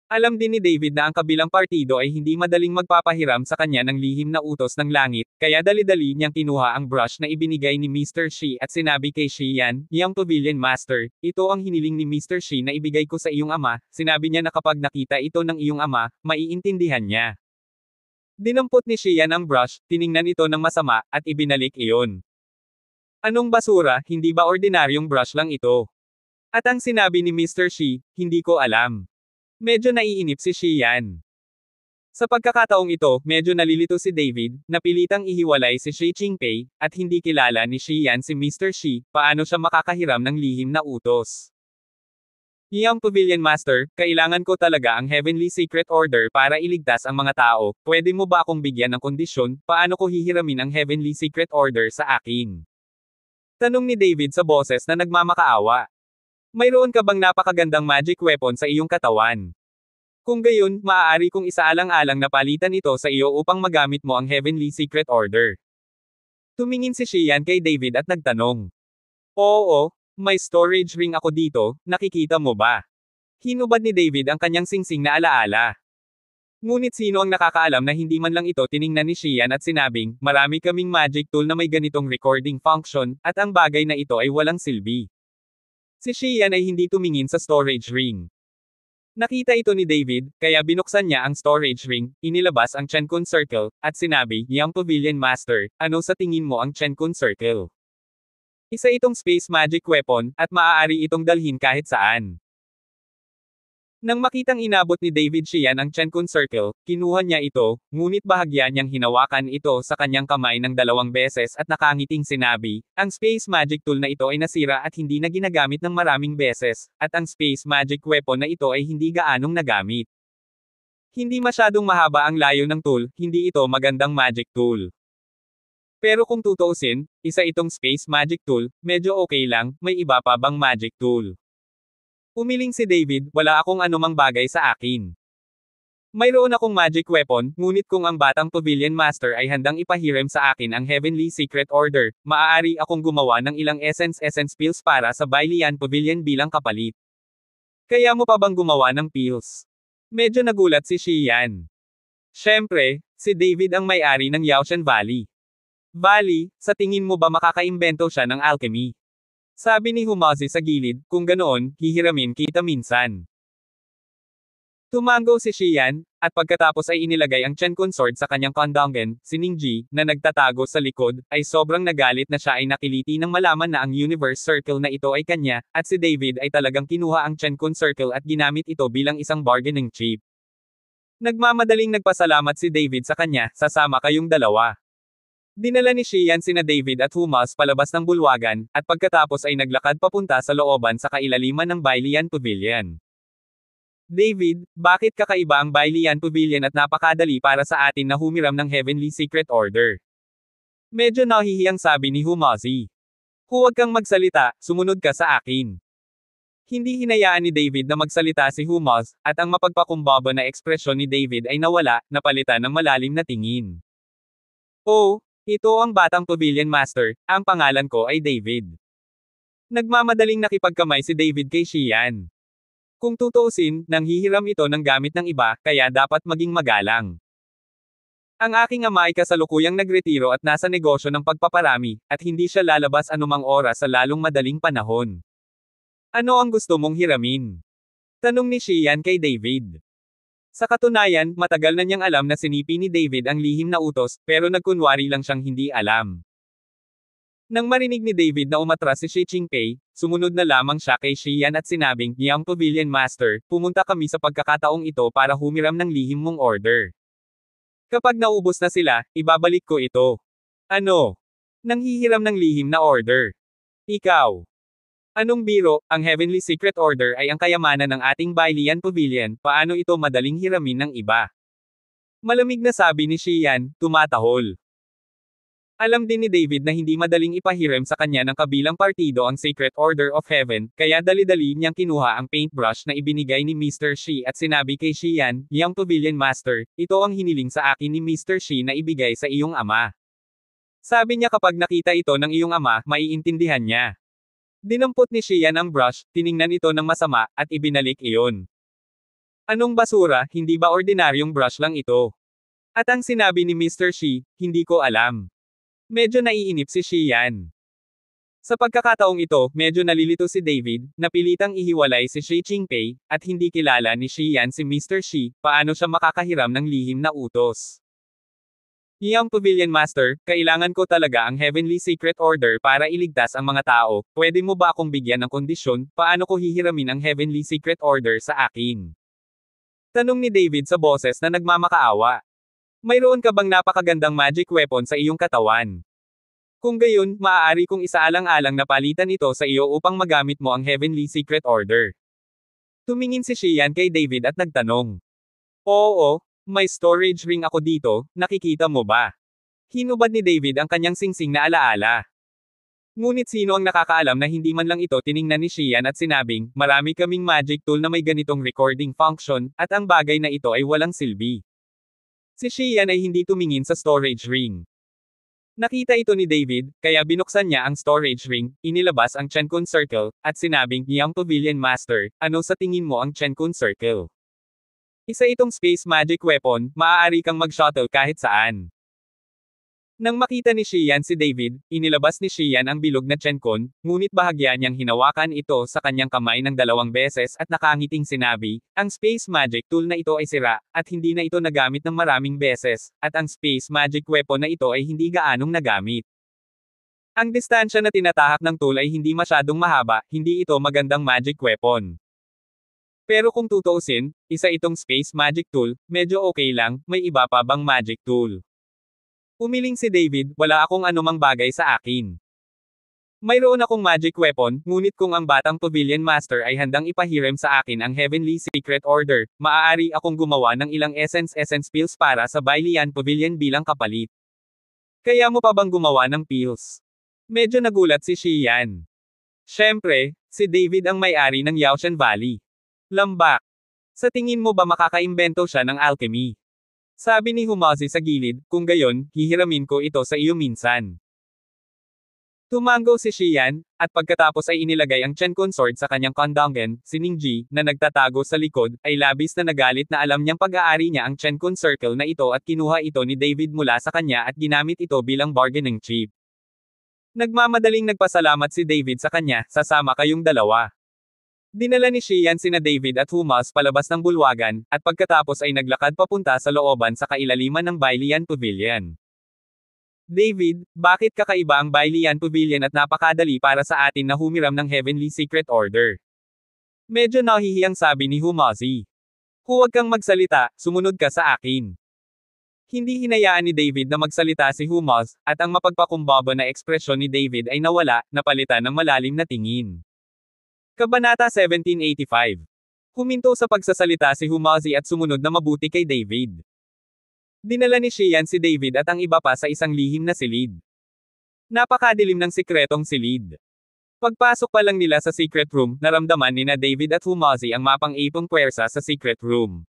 Alam din ni David na ang kabilang partido ay hindi madaling magpapahiram sa kanya ng lihim na utos ng langit, kaya dali-dali niyang kinuha ang brush na ibinigay ni Mr. Shi at sinabi kay Xian, "Young Pavilion Master, ito ang hiniling ni Mr. Shi na ibigay ko sa iyong ama." Sinabi niya na kapag nakita ito ng iyong ama, maiintindihan niya. Dinampot ni Xian ang brush, tiningnan ito ng masama, at ibinalik iyon. Anong basura, hindi ba ordinaryong brush lang ito? At ang sinabi ni Mr. Shi, "Hindi ko alam." Medyo naiinip si Xian. Sa pagkakataong ito, medyo nalilito si David, napilitang ihiwalay si Shi Qingpei, at hindi kilala ni Xian si Mr. Shi, paano siya makakahiram ng lihim na utos. Young Pavilion Master, kailangan ko talaga ang Heavenly Secret Order para iligtas ang mga tao, pwede mo ba akong bigyan ng kondisyon, paano ko hihiramin ang Heavenly Secret Order sa akin? Tanong ni David sa boses na nagmamakaawa. Mayroon ka bang napakagandang magic weapon sa iyong katawan? Kung gayon, maaari kong isaalang-alang na palitan ito sa iyo upang magamit mo ang Heavenly Secret Order. Tumingin si Xian kay David at nagtanong. Oo, may storage ring ako dito, nakikita mo ba? Hinubad ni David ang kanyang singsing na alaala. Ngunit sino ang nakakaalam na hindi man lang ito tiningnan ni Xian at sinabing, marami kaming magic tool na may ganitong recording function, at ang bagay na ito ay walang silbi. Si Xian ay hindi tumingin sa storage ring. Nakita ito ni David, kaya binuksan niya ang storage ring, inilabas ang Chenkun Circle, at sinabi, Young Pavilion Master, ano sa tingin mo ang Chenkun Circle? Isa itong space magic weapon, at maaari itong dalhin kahit saan. Nang makitang inabot ni David Xian ang Chenkun Circle, kinuha niya ito, ngunit bahagya niyang hinawakan ito sa kanyang kamay ng 2 beses at nakangiting sinabi, ang space magic tool na ito ay nasira at hindi na ginagamit ng maraming beses, at ang space magic weapon na ito ay hindi gaanong nagamit. Hindi masyadong mahaba ang layo ng tool, hindi ito magandang magic tool. Pero kung tutuusin, isa itong space magic tool, medyo okay lang, may iba pa bang magic tool? Umiling si David, wala akong anumang bagay sa akin. Mayroon akong magic weapon, ngunit kung ang batang Pavilion Master ay handang ipahiram sa akin ang Heavenly Secret Order, maaari akong gumawa ng ilang essence pills para sa Bailian Pavilion bilang kapalit. Kaya mo pa bang gumawa ng pills? Medyo nagulat si Xian. Siyempre, si David ang may-ari ng Yaoshan Valley. Valley, sa tingin mo ba makakaimbento siya ng alchemy? Sabi ni Humazi sa gilid, kung ganoon, hihiramin kita minsan. Tumango si Xian, at pagkatapos ay inilagay ang Chenkun Sword sa kanyang kondongen, si Ningji, na nagtatago sa likod, ay sobrang nagalit na siya ay nakiliti nang malaman na ang Universe Circle na ito ay kanya, at si David ay talagang kinuha ang Chenkun Circle at ginamit ito bilang isang bargaining chip. Nagmamadaling nagpasalamat si David sa kanya, sasama kayong dalawa. Dinala ni Xian sina David at Humaz palabas ng bulwagan, at pagkatapos ay naglakad papunta sa looban sa kailaliman ng Bailian Pavilion. David, bakit kakaiba ang Bailian Pavilion at napakadali para sa atin na humiram ng Heavenly Secret Order? Medyo nahihiyang sabi ni Humazi. Huwag kang magsalita, sumunod ka sa akin. Hindi hinayaan ni David na magsalita si Humaz, at ang mapagpakumbaba na ekspresyon ni David ay nawala, napalitan ng malalim na tingin. Oh, ito ang batang Pavilion Master, ang pangalan ko ay David. Nagmamadaling nakipagkamay si David kay Xian. Kung tutuusin, nanghihiram ito ng gamit ng iba, kaya dapat maging magalang. Ang aking ama ay kasalukuyang nagretiro at nasa negosyo ng pagpaparami, at hindi siya lalabas anumang oras sa lalong madaling panahon. Ano ang gusto mong hiramin? Tanong ni Xian kay David. Sa katunayan, matagal na niyang alam na sinipi ni David ang lihim na utos, pero nagkunwari lang siyang hindi alam. Nang marinig ni David na umatras si Shi Qingpei, sumunod na lamang siya kay Xian at sinabing, Young Pavilion Master, pumunta kami sa pagkakataong ito para humiram ng lihim mong order. Kapag naubos na sila, ibabalik ko ito. Ano? Nanghihiram ng lihim na order. Ikaw. Anong biro, ang Heavenly Secret Order ay ang kayamanan ng ating Bailian Pavilion, paano ito madaling hiramin ng iba? Malamig na sabi ni Xian, tumatahol. Alam din ni David na hindi madaling ipahiram sa kanya ng kabilang partido ang Secret Order of Heaven, kaya dali-dali niyang kinuha ang paintbrush na ibinigay ni Mr. Shi at sinabi kay Xian, Young Pavilion Master, ito ang hiniling sa akin ni Mr. Shi na ibigay sa iyong ama. Sabi niya kapag nakita ito ng iyong ama, maiintindihan niya. Dinampot ni Xian ang brush, tiningnan ito ng masama, at ibinalik iyon. Anong basura, hindi ba ordinaryong brush lang ito? At ang sinabi ni Mr. Shi, hindi ko alam. Medyo naiinip si Xian. Sa pagkakataong ito, medyo nalilito si David, napilitang ihiwalay si Shi Qingpei, at hindi kilala ni Xian si Mr. Shi, paano siya makakahiram ng lihim na utos. Yang Pavilion Master, kailangan ko talaga ang Heavenly Secret Order para iligtas ang mga tao, pwede mo ba akong bigyan ng kondisyon, paano ko hihiramin ang Heavenly Secret Order sa akin? Tanong ni David sa boses na nagmamakaawa. Mayroon ka bang napakagandang magic weapon sa iyong katawan? Kung gayon, maaari kong isaalang-alang na palitan ito sa iyo upang magamit mo ang Heavenly Secret Order. Tumingin si Xian kay David at nagtanong. Oo, may storage ring ako dito, nakikita mo ba? Hinubad ni David ang kanyang singsing na alaala. Ngunit sino ang nakakaalam na hindi man lang ito tiningnan ni Xian at sinabing, marami kaming magic tool na may ganitong recording function, at ang bagay na ito ay walang silbi. Si Xian ay hindi tumingin sa storage ring. Nakita ito ni David, kaya binuksan niya ang storage ring, inilabas ang Chenkun Circle, at sinabing, Yang Pavilion Master, ano sa tingin mo ang Chenkun Circle? Isa itong space magic weapon, maaari kang mag-shuttle kahit saan. Nang makita ni Xian si David, inilabas ni Xian ang bilog na Chenkun, ngunit bahagya niyang hinawakan ito sa kanyang kamay ng 2 beses at nakangiting sinabi, ang space magic tool na ito ay sira, at hindi na ito nagamit ng maraming beses, at ang space magic weapon na ito ay hindi gaanong nagamit. Ang distansya na tinatahak ng tool ay hindi masyadong mahaba, hindi ito magandang magic weapon. Pero kung tutuusin, isa itong space magic tool, medyo okay lang, may iba pa bang magic tool? Umiling si David, wala akong anumang bagay sa akin. Mayroon akong magic weapon, ngunit kung ang batang Pavilion Master ay handang ipahiram sa akin ang Heavenly Secret Order, maaari akong gumawa ng ilang essence pills para sa Baileyan Pavilion bilang kapalit. Kaya mo pa bang gumawa ng pills? Medyo nagulat si Xian. Siyempre, si David ang may-ari ng Yaoshan Valley. Lambak. Sa tingin mo ba makakaimbento siya ng alchemy? Sabi ni Humazi sa gilid, kung gayon, hihiramin ko ito sa iyo minsan. Tumango si Xian, at pagkatapos ay inilagay ang Chenkun Sword sa kanyang kondongen, si Ningji, na nagtatago sa likod, ay labis na nagalit na alam niyang pag-aari niya ang Chenkun Circle na ito at kinuha ito ni David mula sa kanya at ginamit ito bilang bargaining chip. Nagmamadaling nagpasalamat si David sa kanya, sasama kayong dalawa. Dinala ni Xian sina David at Humaz palabas ng bulwagan, at pagkatapos ay naglakad papunta sa looban sa kailaliman ng Baileyan Pavilion. David, bakit kakaiba ang Baileyan Pavilion at napakadali para sa atin na humiram ng Heavenly Secret Order? Medyo nahihiyang sabi ni Humazi. Huwag kang magsalita, sumunod ka sa akin. Hindi hinayaan ni David na magsalita si Humaz, at ang mapagpakumbaba na ekspresyon ni David ay nawala, napalitan ng malalim na tingin. Kabanata 1785. Huminto sa pagsasalita si Humazi at sumunod na mabuti kay David. Dinala ni Xian si David at ang iba pa sa isang lihim na silid. Napakadilim ng sikretong silid. Pagpasok pa lang nila sa secret room, naramdaman ni na David at Humazi ang mapang-ipong puwersa sa secret room.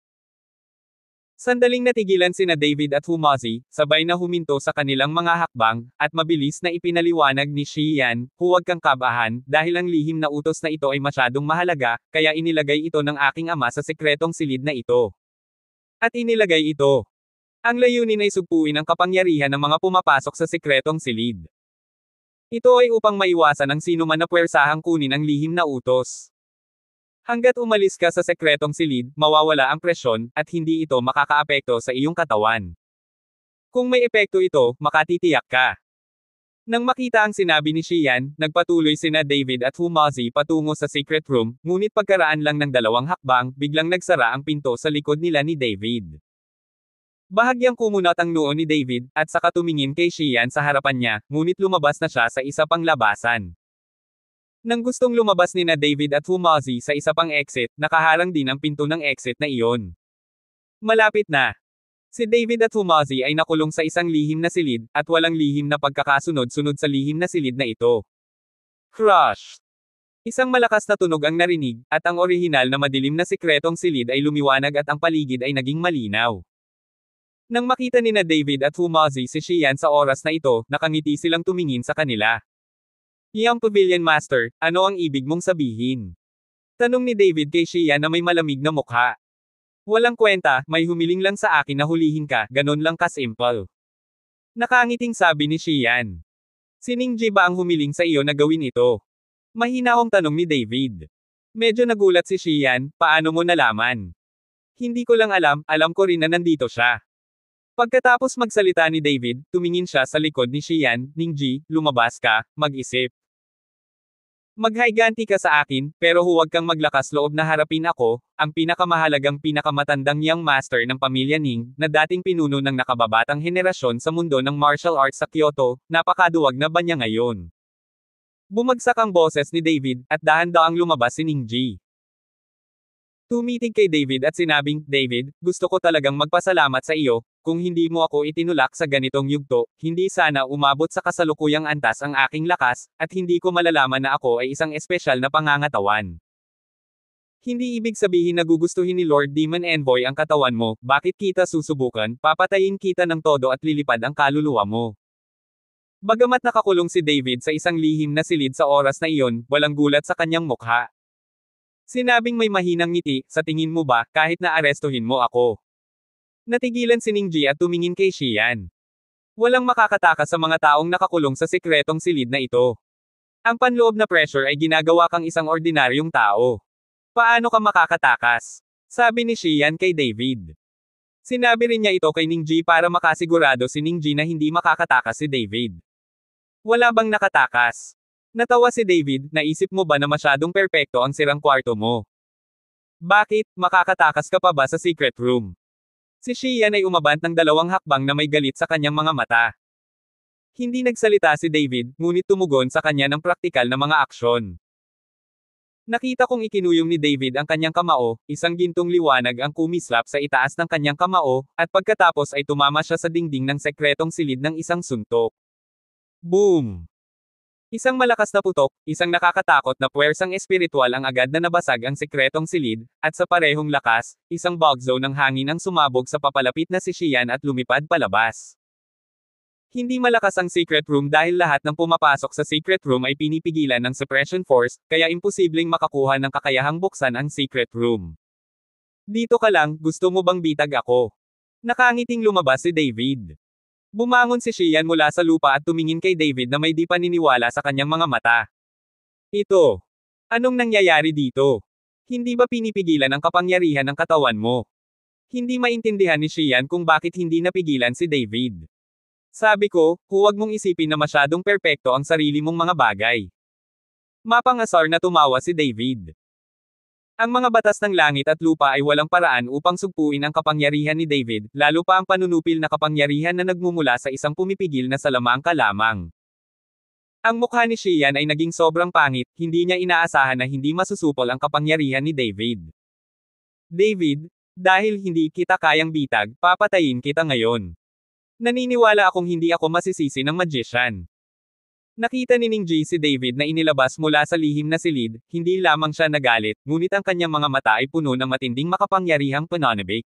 Sandaling natigilan sina David at Humazi, sabay na huminto sa kanilang mga hakbang, at mabilis na ipinaliwanag ni Xian, huwag kang kabahan, dahil ang lihim na utos na ito ay masyadong mahalaga, kaya inilagay ito ng aking ama sa sekretong silid na ito. At inilagay ito. Ang layunin ay sugpuin ang kapangyarihan ng mga pumapasok sa sekretong silid. Ito ay upang maiwasan ang sinuman na puwersahang kunin ang lihim na utos. Hanggat umalis ka sa sekretong silid, mawawala ang presyon, at hindi ito makakaapekto sa iyong katawan. Kung may epekto ito, makatitiyak ka. Nang makita ang sinabi ni Xian, nagpatuloy sina David at Humazi patungo sa secret room, ngunit pagkaraan lang ng 2 hakbang, biglang nagsara ang pinto sa likod nila ni David. Bahagyang kumunat ang noo ni David, at saka tumingin kay Xian sa harapan niya, ngunit lumabas na siya sa isa pang labasan. Nang gustong lumabas ni na David at Humazi sa isa pang exit, nakaharang din ang pinto ng exit na iyon. Malapit na. Si David at Humazi ay nakulong sa isang lihim na silid, at walang lihim na pagkakasunod-sunod sa lihim na silid na ito. Crush! Isang malakas na tunog ang narinig, at ang orihinal na madilim na sikretong silid ay lumiwanag at ang paligid ay naging malinaw. Nang makita ni na David at Humazi si Xian sa oras na ito, nakangiti silang tumingin sa kanila. Yang Pavilion Master, ano ang ibig mong sabihin? Tanong ni David kay Xian na may malamig na mukha. Walang kwenta, may humiling lang sa akin na hulihin ka, ganon lang ka-simple. Nakangiting sabi ni Xian. Si Ningji ba ang humiling sa iyo na gawin ito? Mahinahong tanong ni David. Medyo nagulat si Xian, paano mo nalaman? Hindi ko lang alam, alam ko rin na nandito siya. Pagkatapos magsalita ni David, tumingin siya sa likod ni Xian, Ningji, lumabas ka, mag-isip. Maghayganti ka sa akin, pero huwag kang maglakas loob na harapin ako, ang pinakamahalagang pinakamatandang young master ng pamilya Ning, na dating pinuno ng nakababatang henerasyon sa mundo ng martial arts sa Kyoto, napakaduwag na ba niya ngayon? Bumagsak ang boses ni David, at dahan-daang lumabas si Ningji. Tumitig kay David at sinabing, David, gusto ko talagang magpasalamat sa iyo, kung hindi mo ako itinulak sa ganitong yugto, hindi sana umabot sa kasalukuyang antas ang aking lakas, at hindi ko malalaman na ako ay isang espesyal na pangangatawan. Hindi ibig sabihin na gugustuhin ni Lord Demon Envoy ang katawan mo, bakit kita susubukan, papatayin kita ng todo at lilipad ang kaluluwa mo. Bagamat nakakulong si David sa isang lihim na silid sa oras na iyon, walang gulat sa kanyang mukha. Sinabing may mahinang ngiti, sa tingin mo ba, kahit na arestuhin mo ako? Natigilan si Ningji at tumingin kay Xian. Walang makakatakas sa mga taong nakakulong sa sikretong silid na ito. Ang panloob na pressure ay ginagawa kang isang ordinaryong tao. Paano ka makakatakas? Sabi ni Xian kay David. Sinabi rin niya ito kay Ningji para makasigurado si Ningji na hindi makakatakas si David. Wala bang nakatakas? Natawa si David, naisip mo ba na masyadong perpekto ang sirang kwarto mo? Bakit, makakatakas ka pa ba sa secret room? Si Xian ay umabant ng 2 hakbang na may galit sa kanyang mga mata. Hindi nagsalita si David, ngunit tumugon sa kanya ng praktikal na mga aksyon. Nakita kong ikinuyong ni David ang kanyang kamao, isang gintong liwanag ang kumislap sa itaas ng kanyang kamao, at pagkatapos ay tumama siya sa dingding ng sekretong silid ng isang suntok. Boom! Isang malakas na putok, isang nakakatakot na puwersang espiritual ang agad na nabasag ang sekretong silid, at sa parehong lakas, isang bugzo ng hangin ang sumabog sa papalapit na si Xian at lumipad palabas. Hindi malakas ang secret room dahil lahat ng pumapasok sa secret room ay pinipigilan ng suppression force, kaya imposibleng makakuha ng kakayahang buksan ang secret room. Dito ka lang, gusto mo bang bitag ako? Nakangiting lumabas si David. Bumangon si Xian mula sa lupa at tumingin kay David na may di paniniwala sa kanyang mga mata. Ito. Anong nangyayari dito? Hindi ba pinipigilan ang kapangyarihan ng katawan mo? Hindi maintindihan ni Xian kung bakit hindi napigilan si David. Sabi ko, huwag mong isipin na masyadong perpekto ang sarili mong mga bagay. Mapangasar na tumawa si David. Ang mga batas ng langit at lupa ay walang paraan upang sugpuin ang kapangyarihan ni David, lalo pa ang panunupil na kapangyarihan na nagmumula sa isang pumipigil na salamangka lamang. Ang mukha ni Xian ay naging sobrang pangit, hindi niya inaasahan na hindi masusupol ang kapangyarihan ni David. David, dahil hindi kita kayang bitag, papatayin kita ngayon. Naniniwala akong hindi ako masisisi ng magician. Nakita ni Ningji si David na inilabas mula sa lihim na silid, hindi lamang siya nagalit, ngunit ang kanyang mga mata ay puno ng matinding makapangyarihang pananabik.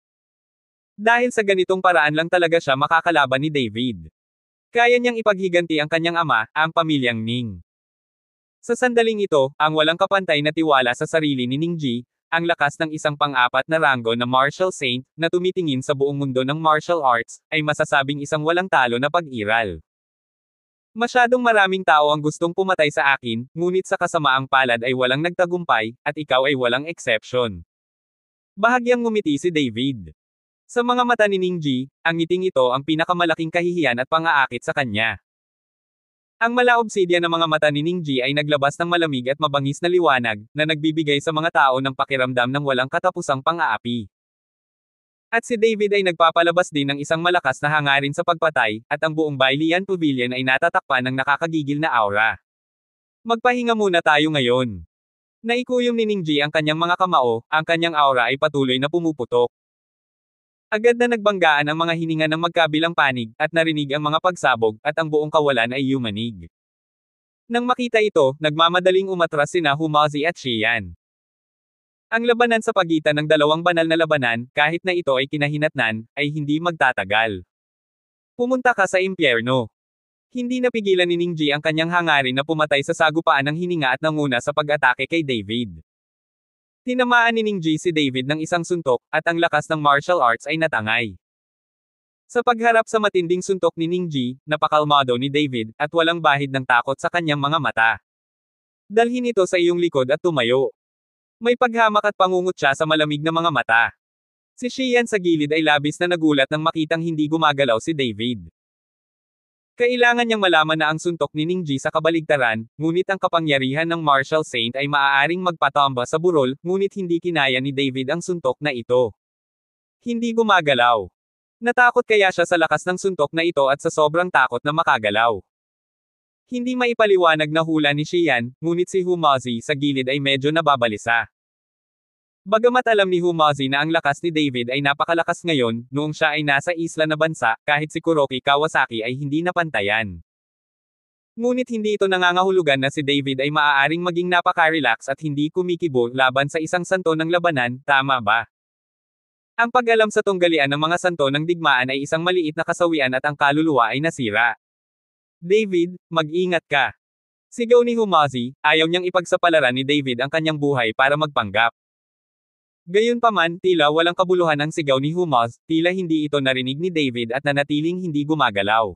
Dahil sa ganitong paraan lang talaga siya makakalaban ni David. Kaya niyang ipaghiganti ang kanyang ama, ang pamilyang Ning. Sa sandaling ito, ang walang kapantay na tiwala sa sarili ni Ningji, ang lakas ng isang pang-4 na ranggo na martial saint, na tumitingin sa buong mundo ng martial arts, ay masasabing isang walang talo na pag-iral. Masyadong maraming tao ang gustong pumatay sa akin, ngunit sa kasamaang palad ay walang nagtagumpay, at ikaw ay walang exception. Bahagyang ngumiti si David. Sa mga mata ni Ningji, ang ngiting ito ang pinakamalaking kahihiyan at pang-aakit sa kanya. Ang mala-obsidian na mga mata ni Ningji ay naglabas ng malamig at mabangis na liwanag, na nagbibigay sa mga tao ng pakiramdam ng walang katapusang pang-aapi. At si David ay nagpapalabas din ng isang malakas na hangarin sa pagpatay, at ang buong Bailian Pavilion ay natatakpan ng nakakagigil na aura. Magpahinga muna tayo ngayon. Naikuyom ni Ningji ang kanyang mga kamao, ang kanyang aura ay patuloy na pumuputok. Agad na nagbanggaan ang mga hininga ng magkabilang panig, at narinig ang mga pagsabog, at ang buong kawalan ay yumanig. Nang makita ito, nagmamadaling umatras sina Humazi at Xian. Ang labanan sa pagitan ng 2 banal na labanan, kahit na ito ay kinahinatnan, ay hindi magtatagal. Pumunta ka sa impyerno. Hindi napigilan ni Ningji ang kanyang hangarin na pumatay sa sagupaan ng hininga at nanguna sa pag-atake kay David. Tinamaan ni Ningji si David ng isang suntok, at ang lakas ng martial arts ay natangay. Sa pagharap sa matinding suntok ni Ningji, napakalmado ni David, at walang bahid ng takot sa kanyang mga mata. Dalhin ito sa iyong likod at tumayo. May paghamak at pangungot siya sa malamig na mga mata. Si Xian sa gilid ay labis na nagulat nang makitang hindi gumagalaw si David. Kailangan niyang malaman na ang suntok ni Ningji sa kabaligtaran, ngunit ang kapangyarihan ng Martial Saint ay maaaring magpatamba sa burol, ngunit hindi kinaya ni David ang suntok na ito. Hindi gumagalaw. Natakot kaya siya sa lakas ng suntok na ito at sa sobrang takot na makagalaw. Hindi maipaliwanag na hula ni Xian, ngunit si Humazi sa gilid ay medyo nababalisa. Bagamat alam ni Humazi na ang lakas ni David ay napakalakas ngayon, noong siya ay nasa isla na bansa, kahit si Kuroki Kawasaki ay hindi napantayan. Ngunit hindi ito nangangahulugan na si David ay maaaring maging napaka-relax at hindi kumikibo laban sa isang santo ng labanan, tama ba? Ang pag-alam sa tunggalian ng mga santo ng digmaan ay isang maliit na kasawian at ang kaluluwa ay nasira. David, mag-ingat ka. Sigaw ni Humazi, ayaw niyang ipagsapalaran ni David ang kanyang buhay para magpanggap. Gayunpaman, tila walang kabuluhan ang sigaw ni Humaz, tila hindi ito narinig ni David at nanatiling hindi gumagalaw.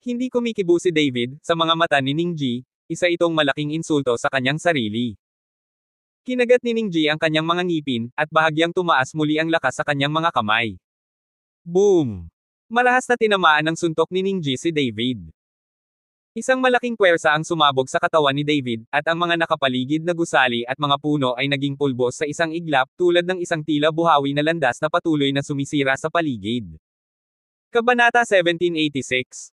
Hindi kumikibo si David, sa mga mata ni Ningji, isa itong malaking insulto sa kanyang sarili. Kinagat ni Ningji ang kanyang mga ngipin, at bahagyang tumaas muli ang lakas sa kanyang mga kamay. Boom! Marahas na tinamaan ng suntok ni Ningji si David. Isang malaking puwersa ang sumabog sa katawan ni David, at ang mga nakapaligid na gusali at mga puno ay naging pulbos sa isang iglap, tulad ng isang tila buhawi na landas na patuloy na sumisira sa paligid. Kabanata 1786.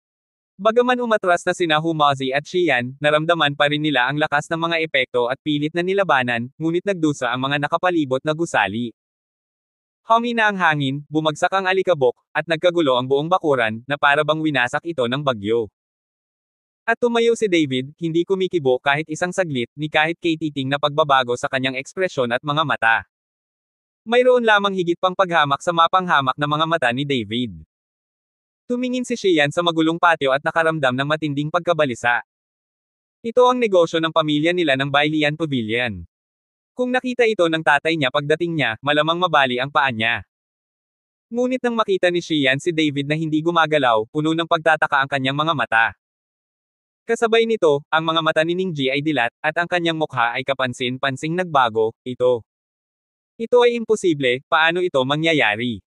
Bagaman umatras na sina Humazi at Xian, naramdaman pa rin nila ang lakas ng mga epekto at pilit na nilabanan, ngunit nagdusa ang mga nakapalibot na gusali. Humina ang hangin, bumagsak ang alikabok, at nagkagulo ang buong bakuran, na para bang winasak ito ng bagyo. At tumayo si David, hindi kumikibo kahit isang saglit, ni kahit katiting na pagbabago sa kanyang ekspresyon at mga mata. Mayroon lamang higit pang paghamak sa mapanghamak na mga mata ni David. Tumingin si Xian sa magulong patio at nakaramdam ng matinding pagkabalisa. Ito ang negosyo ng pamilya nila ng Bailian Pavilion. Kung nakita ito ng tatay niya pagdating niya, malamang mabali ang paa niya. Ngunit nang makita ni Xian si David na hindi gumagalaw, puno ng pagtataka ang kanyang mga mata. Kasabay nito, ang mga mata ni Ningji ay dilat, at ang kanyang mukha ay kapansin-pansing nagbago. Ito ay imposible, paano ito mangyayari?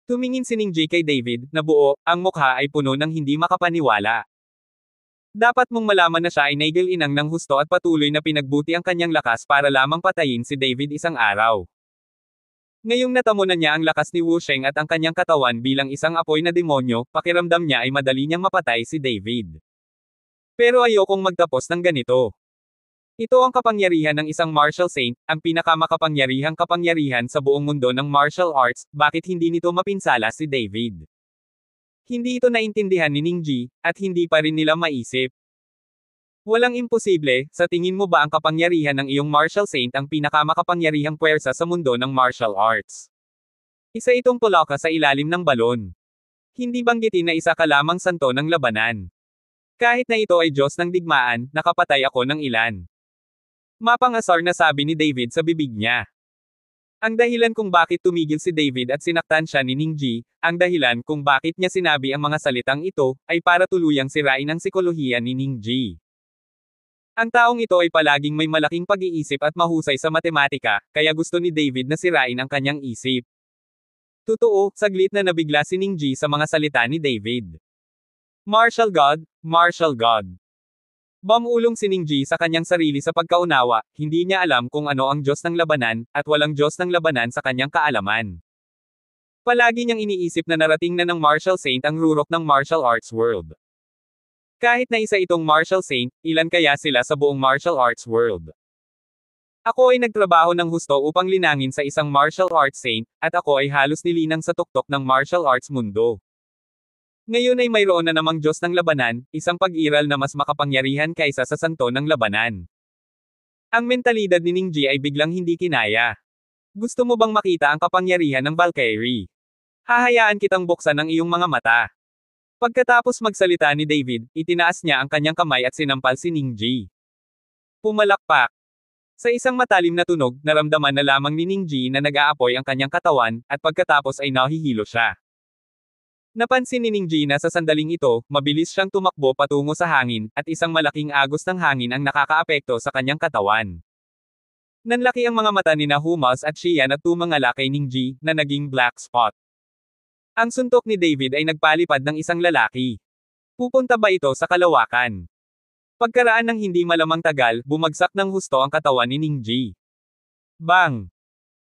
Tumingin si Ningji kay David, na buo, ang mukha ay puno ng hindi makapaniwala. Dapat mong malaman na siya ay naigal-inang ng husto at patuloy na pinagbuti ang kanyang lakas para lamang patayin si David isang araw. Ngayong natamo na niya ang lakas ni Wu Sheng at ang kanyang katawan bilang isang apoy na demonyo, pakiramdam niya ay madali niyang mapatay si David. Pero ayokong magtapos ng ganito. Ito ang kapangyarihan ng isang martial saint, ang pinakamakapangyarihang kapangyarihan sa buong mundo ng martial arts, bakit hindi nito mapinsala si David? Hindi ito naintindihan ni Ningji, at hindi pa rin nila maisip. Walang imposible, sa tingin mo ba ang kapangyarihan ng iyong martial saint ang pinakamakapangyarihang puwersa sa mundo ng martial arts? Isa itong pulaka sa ilalim ng balon. Hindi banggitin na isa ka lamang santo ng labanan. Kahit na ito ay Diyos ng digmaan, nakapatay ako ng ilan. Mapangasar na sabi ni David sa bibig niya. Ang dahilan kung bakit tumigil si David at sinaktan siya ni Ningji, ang dahilan kung bakit niya sinabi ang mga salitang ito, ay para tuluyang sirain ang sikolohiya ni Ningji. Ang taong ito ay palaging may malaking pag-iisip at mahusay sa matematika, kaya gusto ni David na sirain ang kanyang isip. Totoo, saglit na nabigla si Ningji sa mga salita ni David. Martial God, Martial God. Bumulong si Ningji sa kanyang sarili sa pagkaunawa, hindi niya alam kung ano ang Diyos ng labanan, at walang Diyos ng labanan sa kanyang kaalaman. Palagi niyang iniisip na narating na ng martial saint ang rurok ng martial arts world. Kahit na isa itong martial saint, ilan kaya sila sa buong martial arts world? Ako ay nagtrabaho ng husto upang linangin sa isang martial arts saint, at ako ay halos nilinang sa tuktok ng martial arts mundo. Ngayon ay mayroon na namang Diyos ng labanan, isang pag-iral na mas makapangyarihan kaysa sa santo ng labanan. Ang mentalidad ni Ningji ay biglang hindi kinaya. Gusto mo bang makita ang kapangyarihan ng Valkyrie? Hahayaan kitang buksan ang iyong mga mata. Pagkatapos magsalita ni David, itinaas niya ang kanyang kamay at sinampal si Ningji. Pumalakpak. Sa isang matalim na tunog, naramdaman na lamang ni Ningji na nag-aapoy ang kanyang katawan, at pagkatapos ay nahihilo siya. Napansin ni Ningji na sa sandaling ito, mabilis siyang tumakbo patungo sa hangin, at isang malaking agos ng hangin ang nakakaapekto sa kanyang katawan. Nanlaki ang mga mata ni Humas at Xian at tumangala kay Ningji, na naging black spot. Ang suntok ni David ay nagpalipad ng isang lalaki. Pupunta ba ito sa kalawakan? Pagkaraan ng hindi malamang tagal, bumagsak ng husto ang katawan ni Ningji. Bang!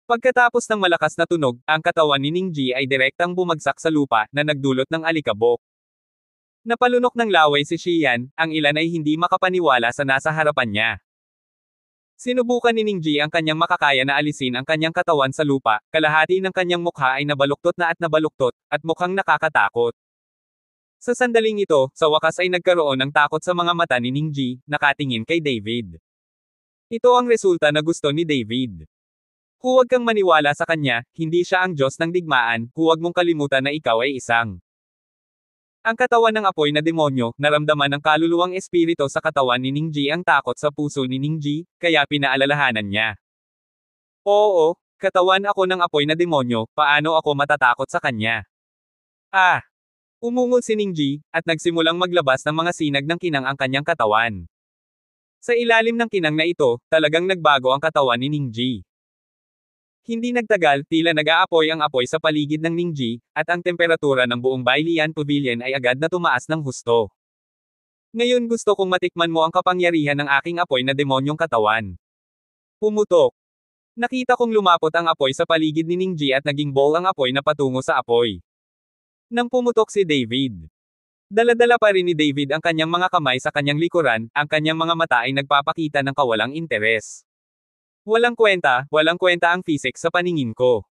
Pagkatapos ng malakas na tunog, ang katawan ni Ningji ay direktang bumagsak sa lupa, na nagdulot ng alikabok. Napalunok ng laway si Xian, ang ilan ay hindi makapaniwala sa nasa harapan niya. Sinubukan ni Ningji ang kanyang makakaya na alisin ang kanyang katawan sa lupa, kalahati ng kanyang mukha ay nabaluktot na at nabaluktot, at mukhang nakakatakot. Sa sandaling ito, sa wakas ay nagkaroon ng takot sa mga mata ni Ningji, nakatingin kay David. Ito ang resulta na gusto ni David. Huwag kang maniwala sa kanya, hindi siya ang Diyos ng digmaan, huwag mong kalimutan na ikaw ay isang. Ang katawan ng apoy na demonyo, naramdaman ng kaluluwang espiritu sa katawan ni Ningji ang takot sa puso ni Ningji, kaya pinaalalahanan niya. Oo, katawan ako ng apoy na demonyo, paano ako matatakot sa kanya? Ah! Umungol si Ningji, at nagsimulang maglabas ng mga sinag ng kinang ang kanyang katawan. Sa ilalim ng kinang na ito, talagang nagbago ang katawan ni Ningji. Hindi nagtagal, tila nag-aapoy ang apoy sa paligid ng Ningji, at ang temperatura ng buong Bailian Pavilion ay agad na tumaas ng husto. Ngayon gusto kong matikman mo ang kapangyarihan ng aking apoy na demonyong katawan. Pumutok. Nakita kong lumapot ang apoy sa paligid ni Ningji at naging ball ang apoy na patungo sa apoy. Nang pumutok si David. Dala-dala pa rin ni David ang kanyang mga kamay sa kanyang likuran, ang kanyang mga mata ay nagpapakita ng kawalang interes. Walang kwenta ang physics sa paningin ko.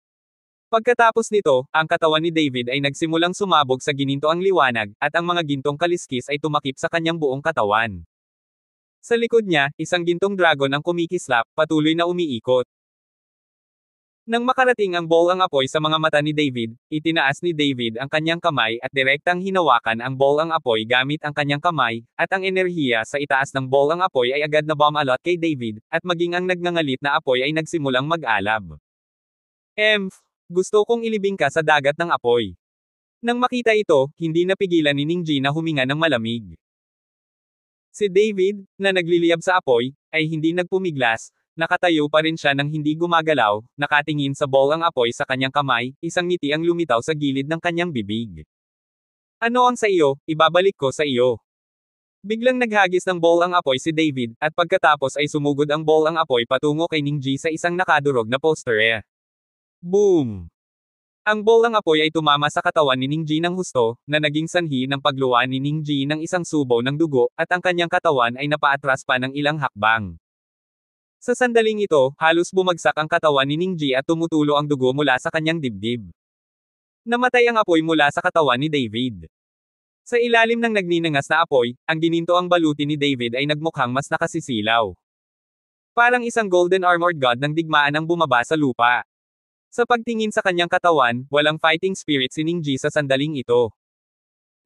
Pagkatapos nito, ang katawan ni David ay nagsimulang sumabog sa gininto ang liwanag, at ang mga gintong kaliskis ay tumakip sa kanyang buong katawan. Sa likod niya, isang gintong dragon ang kumikislap, patuloy na umiikot. Nang makarating ang ball ang apoy sa mga mata ni David, itinaas ni David ang kanyang kamay at direktang hinawakan ang ball ang apoy gamit ang kanyang kamay, at ang enerhiya sa itaas ng ball ang apoy ay agad na bumalot kay David, at maging ang nagngangalit na apoy ay nagsimulang mag-alab. Gusto kong ilibing ka sa dagat ng apoy. Nang makita ito, hindi napigilan ni Ningji na huminga ng malamig. Si David, na nagliliyab sa apoy, ay hindi nagpumiglas. Nakatayo pa rin siya nang hindi gumagalaw, nakatingin sa ball ang apoy sa kanyang kamay, isang ngiti ang lumitaw sa gilid ng kanyang bibig. Ano ang sa iyo, ibabalik ko sa iyo. Biglang naghagis ng ball ang apoy si David, at pagkatapos ay sumugod ang ball ang apoy patungo kay Ningji sa isang nakadurog na poster. Boom! Ang ball ang apoy ay tumama sa katawan ni Ningji ng husto, na naging sanhi ng pagluwa ni Ningji ng isang subo ng dugo, at ang kanyang katawan ay napaatras pa ng ilang hakbang. Sa sandaling ito, halos bumagsak ang katawan ni Ningji at tumutulo ang dugo mula sa kanyang dibdib. Namatay ang apoy mula sa katawan ni David. Sa ilalim ng nagninangas na apoy, ang gininto ang baluti ni David ay nagmukhang mas nakasisilaw. Parang isang golden armored god ng digmaan ang bumaba sa lupa. Sa pagtingin sa kanyang katawan, walang fighting spirit si Ningji sa sandaling ito.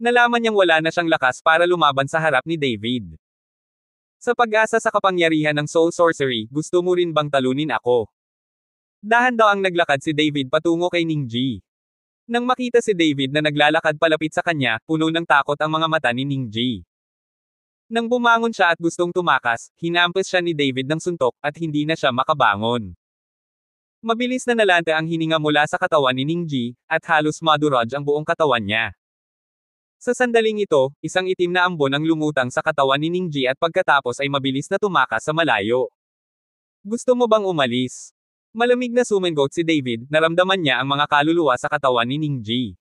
Nalaman niyang wala na siyang lakas para lumaban sa harap ni David. Sa pag-asa sa kapangyarihan ng soul sorcery, gusto mo rin bang talunin ako? Dahan daw ang naglakad si David patungo kay Ningji. Nang makita si David na naglalakad palapit sa kanya, puno ng takot ang mga mata ni Ningji. Nang bumangon siya at gustong tumakas, hinampas siya ni David ng suntok, at hindi na siya makabangon. Mabilis na nalante ang hininga mula sa katawan ni Ningji, at halos madurog ang buong katawan niya. Sa sandaling ito, isang itim na ambon ang lumutang sa katawan ni Ningji at pagkatapos ay mabilis na tumakas sa malayo. Gusto mo bang umalis? Malamig na sumengot si David, naramdaman niya ang mga kaluluwa sa katawan ni Ningji.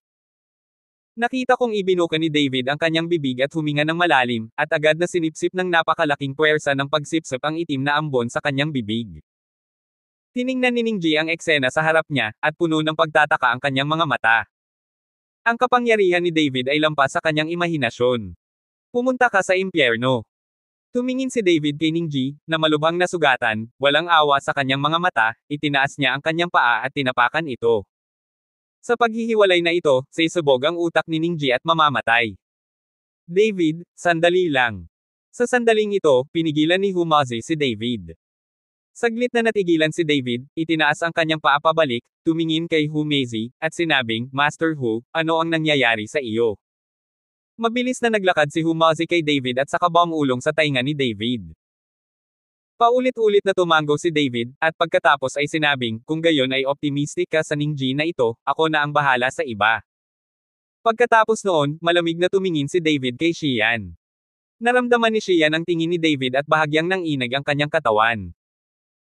Nakita kong ibinuka ni David ang kanyang bibig at huminga ng malalim, at agad na sinipsip ng napakalaking puwersa ng pagsipsip ang itim na ambon sa kanyang bibig. Tiningnan ni Ningji ang eksena sa harap niya, at puno ng pagtataka ang kanyang mga mata. Ang kapangyarihan ni David ay lampas sa kanyang imahinasyon. Pumunta ka sa impyerno. Tumingin si David kay Ningji, na malubhang nasugatan, walang awa sa kanyang mga mata, itinaas niya ang kanyang paa at tinapakan ito. Sa paghihiwalay na ito, sisubog ang utak ni Ningji at mamamatay. David, sandali lang. Sa sandaling ito, pinigilan ni Humazi si David. Saglit na natigilan si David, itinaas ang kanyang paa pabalik, tumingin kay Hu Meizi, at sinabing, Master Hu, ano ang nangyayari sa iyo? Mabilis na naglakad si Hu Meizi kay David at saka ulong sa tainga ni David. Paulit-ulit na tumango si David, at pagkatapos ay sinabing, kung gayon ay optimistic ka sa Ningji na ito, ako na ang bahala sa iba. Pagkatapos noon, malamig na tumingin si David kay Xian. Naramdaman ni Xian ang tingin ni David at bahagyang nanginig ang kanyang katawan.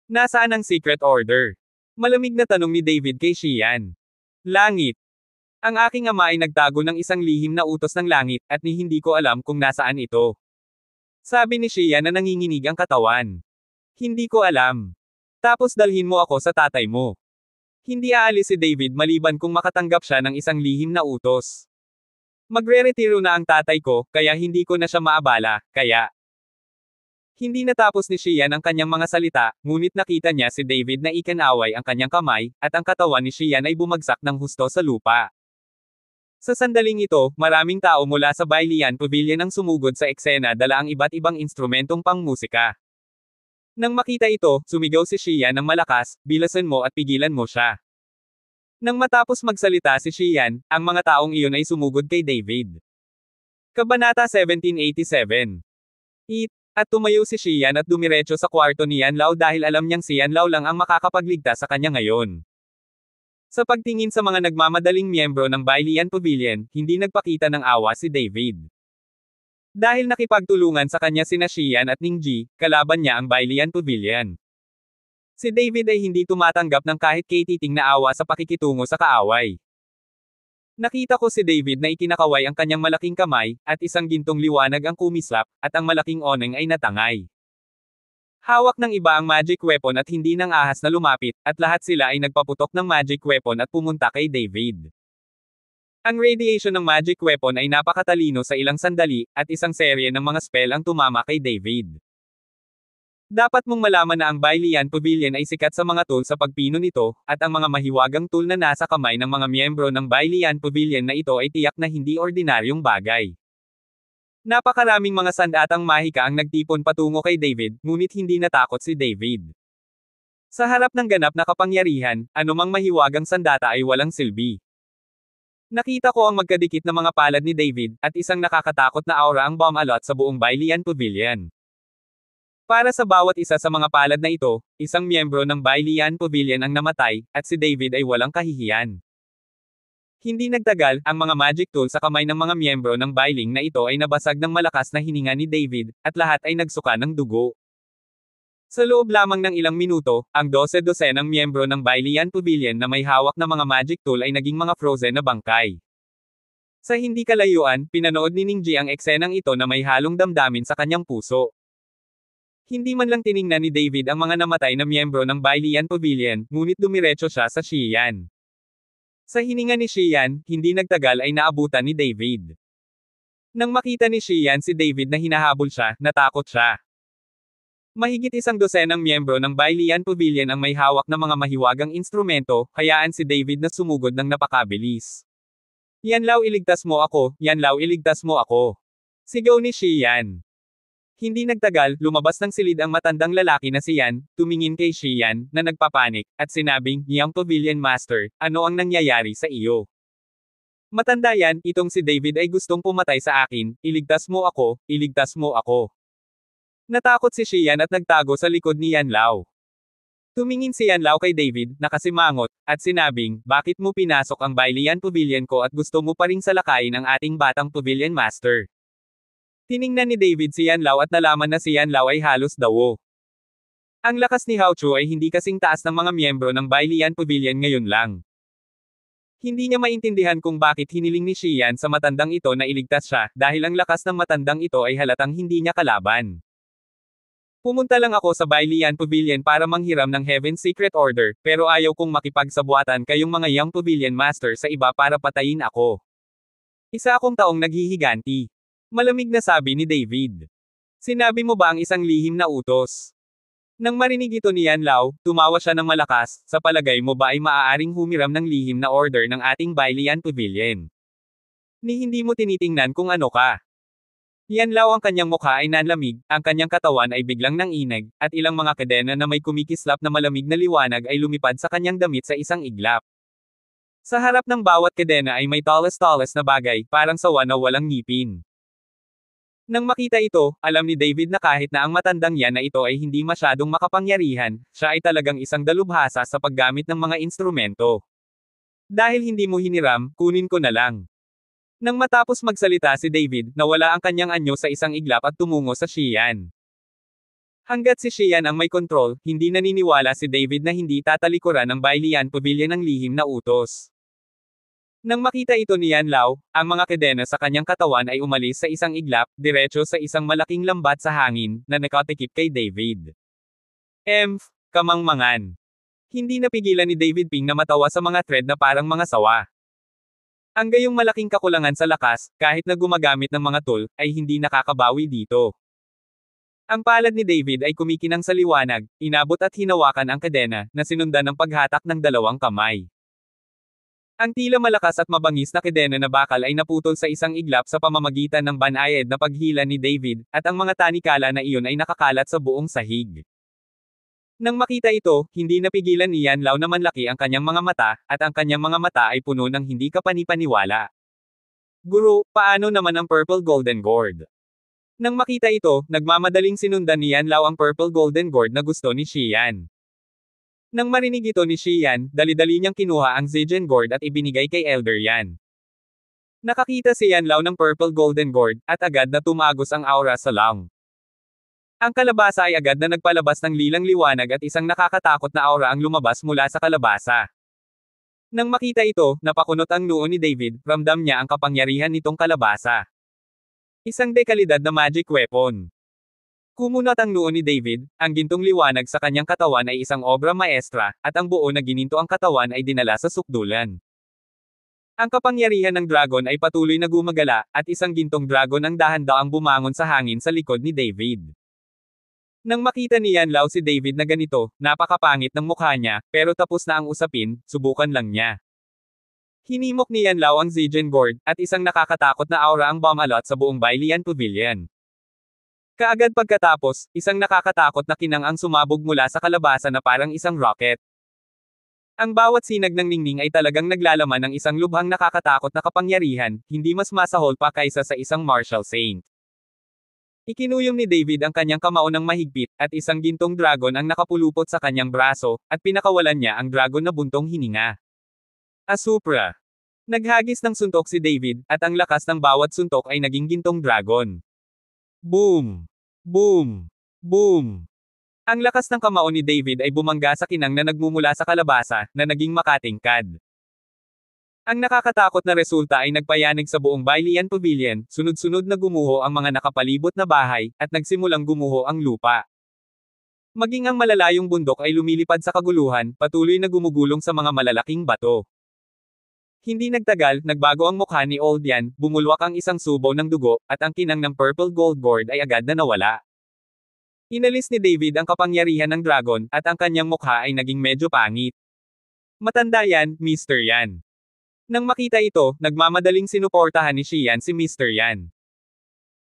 Nasaan ang secret order? Malamig na tanong ni David kay Xian. Langit. Ang aking ama ay nagtago ng isang lihim na utos ng langit, at hindi ko alam kung nasaan ito. Sabi ni Xian na nanginginig ang katawan. Hindi ko alam. Tapos dalhin mo ako sa tatay mo. Hindi aalis si David maliban kung makatanggap siya ng isang lihim na utos. Magre-retiro na ang tatay ko, kaya hindi ko na siya maabala, kaya. Hindi natapos ni Xian ang kanyang mga salita, ngunit nakita niya si David na ikinaway ang kanyang kamay, at ang katawan ni Xian ay bumagsak ng husto sa lupa. Sa sandaling ito, maraming tao mula sa Bailian Pavilion ang sumugod sa eksena dala ang iba't ibang instrumentong pangmusika. Nang makita ito, sumigaw si Xian ng malakas, bilasan mo at pigilan mo siya. Nang matapos magsalita si Xian, ang mga taong iyon ay sumugod kay David. Kabanata 1787. At tumayo si Xian at dumiretso sa kwarto ni Yan Lao dahil alam niyang si Yan Lao lang ang makakapagligtas sa kanya ngayon. Sa pagtingin sa mga nagmamadaling miyembro ng Bailian Pavilion, hindi nagpakita ng awa si David. Dahil nakipagtulungan sa kanya sina Xian at Ningji, kalaban niya ang Bailian Pavilion. Si David ay hindi tumatanggap ng kahit katiting na awa sa pakikitungo sa kaaway. Nakita ko si David na ikinakaway ang kanyang malaking kamay, at isang gintong liwanag ang kumislap, at ang malaking oneng ay natangay. Hawak ng iba ang magic weapon at hindi ng ahas na lumapit, at lahat sila ay nagpaputok ng magic weapon at pumunta kay David. Ang radiation ng magic weapon ay napakatalino sa ilang sandali, at isang serye ng mga spell ang tumama kay David. Dapat mong malaman na ang Bailian Pavilion ay sikat sa mga tool sa pagpino nito, at ang mga mahiwagang tool na nasa kamay ng mga miyembro ng Bailian Pavilion na ito ay tiyak na hindi ordinaryong bagay. Napakaraming mga sandatang mahika ang nagtipon patungo kay David, ngunit hindi natakot si David. Sa harap ng ganap na kapangyarihan, anumang mahiwagang sandata ay walang silbi. Nakita ko ang magkadikit na mga palad ni David, at isang nakakatakot na aura ang bumalot sa buong Bailian Pavilion. Para sa bawat isa sa mga palad na ito, isang miyembro ng Bailian Pavilion ang namatay, at si David ay walang kahihiyan. Hindi nagtagal, ang mga magic tool sa kamay ng mga miyembro ng Bailing na ito ay nabasag ng malakas na hininga ni David, at lahat ay nagsuka ng dugo. Sa loob lamang ng ilang minuto, ang 12-dosenang miyembro ng Bailian Pavilion na may hawak na mga magic tool ay naging mga frozen na bangkay. Sa hindi kalayuan, pinanood ni Ningji ang eksenang ito na may halong damdamin sa kanyang puso. Hindi man lang tiningnan ni David ang mga namatay na miyembro ng Bailian Pavilion, ngunit dumiretso siya sa Xian. Sa hininga ni Xian, hindi nagtagal ay naabutan ni David. Nang makita ni Xian si David na hinahabol siya, natakot siya. Mahigit 100 miyembro ng Bailian Pavilion ang may hawak na mga mahiwagang instrumento, hayaan si David na sumugod ng napakabilis. Yan Lao iligtas mo ako, Yan Lao iligtas mo ako. Sigaw ni Xian. Hindi nagtagal, lumabas ng silid ang matandang lalaki na si Yan, tumingin kay Xian, na nagpapanik, at sinabing, Yang Pavilion Master, ano ang nangyayari sa iyo? Matanda yan, itong si David ay gustong pumatay sa akin, iligtas mo ako, iligtas mo ako. Natakot si Xian at nagtago sa likod ni Yan Lao. Tumingin si Yan Lao kay David, nakasimangot, at sinabing, bakit mo pinasok ang Bailian Pavilion ko at gusto mo pa ring salakayin ang ating batang Pavilion Master? Tiningnan ni David si Yan Lao at nalaman na si Yan Lao ay halos dawo. Ang lakas ni Hao Chu ay hindi kasing taas ng mga miyembro ng Bailian Pavilion ngayon lang. Hindi niya maintindihan kung bakit hiniling ni Xian sa matandang ito na iligtas siya, dahil ang lakas ng matandang ito ay halatang hindi niya kalaban. Pumunta lang ako sa Bailian Pavilion para manghiram ng Heaven's Secret Order, pero ayaw kong makipagsabuatan kayong mga Young Pavilion Master sa iba para patayin ako. Isa akong taong naghihiganti. Malamig na sabi ni David. Sinabi mo ba ang isang lihim na utos? Nang marinig ito ni Yan Lao, tumawa siya ng malakas, sa palagay mo ba ay maaaring humiram ng lihim na order ng ating Bailian Pavilion? Ni hindi mo tinitingnan kung ano ka. Yanlaw ang kanyang mukha ay nanlamig, ang kanyang katawan ay biglang nanginag, at ilang mga kadena na may kumikislap na malamig na liwanag ay lumipad sa kanyang damit sa isang iglap. Sa harap ng bawat kadena ay may talas-talas na bagay, parang sawa na walang ngipin. Nang makita ito, alam ni David na kahit na ang matandang yan na ito ay hindi masyadong makapangyarihan, siya ay talagang isang dalubhasa sa paggamit ng mga instrumento. Dahil hindi mo hiniram, kunin ko na lang. Nang matapos magsalita si David, nawala ang kanyang anyo sa isang iglap at tumungo sa Xian. Hanggat si Xian ang may kontrol, hindi naniniwala si David na hindi tatalikuran ng Bailian Pavilion ng lihim na utos. Nang makita ito ni Yanlao, ang mga kadena sa kanyang katawan ay umalis sa isang iglap, diretso sa isang malaking lambat sa hangin, na nakatikip kay David. Kamangmangan. Hindi napigilan ni David Ping na matawa sa mga thread na parang mga sawa. Ang gayong malaking kakulangan sa lakas, kahit na gumagamit ng mga tool, ay hindi nakakabawi dito. Ang palad ni David ay kumikinang sa liwanag, inabot at hinawakan ang kadena, na sinundan ng paghatak ng dalawang kamay. Ang tila malakas at mabangis na kadena na bakal ay naputol sa isang iglap sa pamamagitan ng banayad na paghila ni David, at ang mga tanikala na iyon ay nakakalat sa buong sahig. Nang makita ito, hindi napigilan ni Yanlao na manlaki ang kanyang mga mata, at ang kanyang mga mata ay puno ng hindi kapanipaniwala. Guro, paano naman ang Purple Golden Gourd? Nang makita ito, nagmamadaling sinundan ni Yanlao ang Purple Golden Gourd na gusto ni Xian. Nang marinig ito ni Xian, dali-dali niyang kinuha ang Zijian Gourd at ibinigay kay Elder Yan. Nakakita si Yanlao ng Purple Golden Gourd, at agad na tumagos ang aura sa Lang. Ang kalabasa ay agad na nagpalabas ng lilang liwanag at isang nakakatakot na aura ang lumabas mula sa kalabasa. Nang makita ito, napakunot ang noo ni David, ramdam niya ang kapangyarihan nitong kalabasa. Isang dekalidad na magic weapon. Kumunat ang noo ni David, ang gintong liwanag sa kanyang katawan ay isang obra maestra, at ang buo na gininto ang katawan ay dinala sa sukdulan. Ang kapangyarihan ng dragon ay patuloy na gumagala, at isang gintong dragon ang dahan-daang bumangon sa hangin sa likod ni David. Nang makita ni Yanlao si David na ganito, napakapangit ng mukha niya, pero tapos na ang usapin, subukan lang niya. Hinimok ni Yanlao ang Zijian Gourd, at isang nakakatakot na aura ang bumalot sa buong Bailian Pavilion. Kaagad pagkatapos, isang nakakatakot na kinang ang sumabog mula sa kalabasa na parang isang rocket. Ang bawat sinag ng ningning ay talagang naglalaman ng isang lubhang nakakatakot na kapangyarihan, hindi mas masahol pa kaysa sa isang martial saint. Ikinuyom ni David ang kanyang kamao ng mahigpit, at isang gintong dragon ang nakapulupot sa kanyang braso, at pinakawalan niya ang dragon na buntong hininga. Asupra. Naghagis ng suntok si David, at ang lakas ng bawat suntok ay naging gintong dragon. Boom! Boom! Boom! Ang lakas ng kamao ni David ay bumangga sa kinang na nagmumula sa kalabasa, na naging makatingkad. Ang nakakatakot na resulta ay nagpayanig sa buong Bailian Pavilion, sunod-sunod na gumuho ang mga nakapalibot na bahay, at nagsimulang gumuho ang lupa. Maging ang malalayong bundok ay lumilipad sa kaguluhan, patuloy na gumugulong sa mga malalaking bato. Hindi nagtagal, nagbago ang mukha ni Old Yan, bumulwak ang isang subo ng dugo, at ang kinang ng Purple Gold Gourd ay agad na nawala. Inalis ni David ang kapangyarihan ng dragon, at ang kanyang mukha ay naging medyo pangit. Matanda yan, Mr. Yan. Nang makita ito, nagmamadaling sinuportahan ni Xian si Mr. Yan.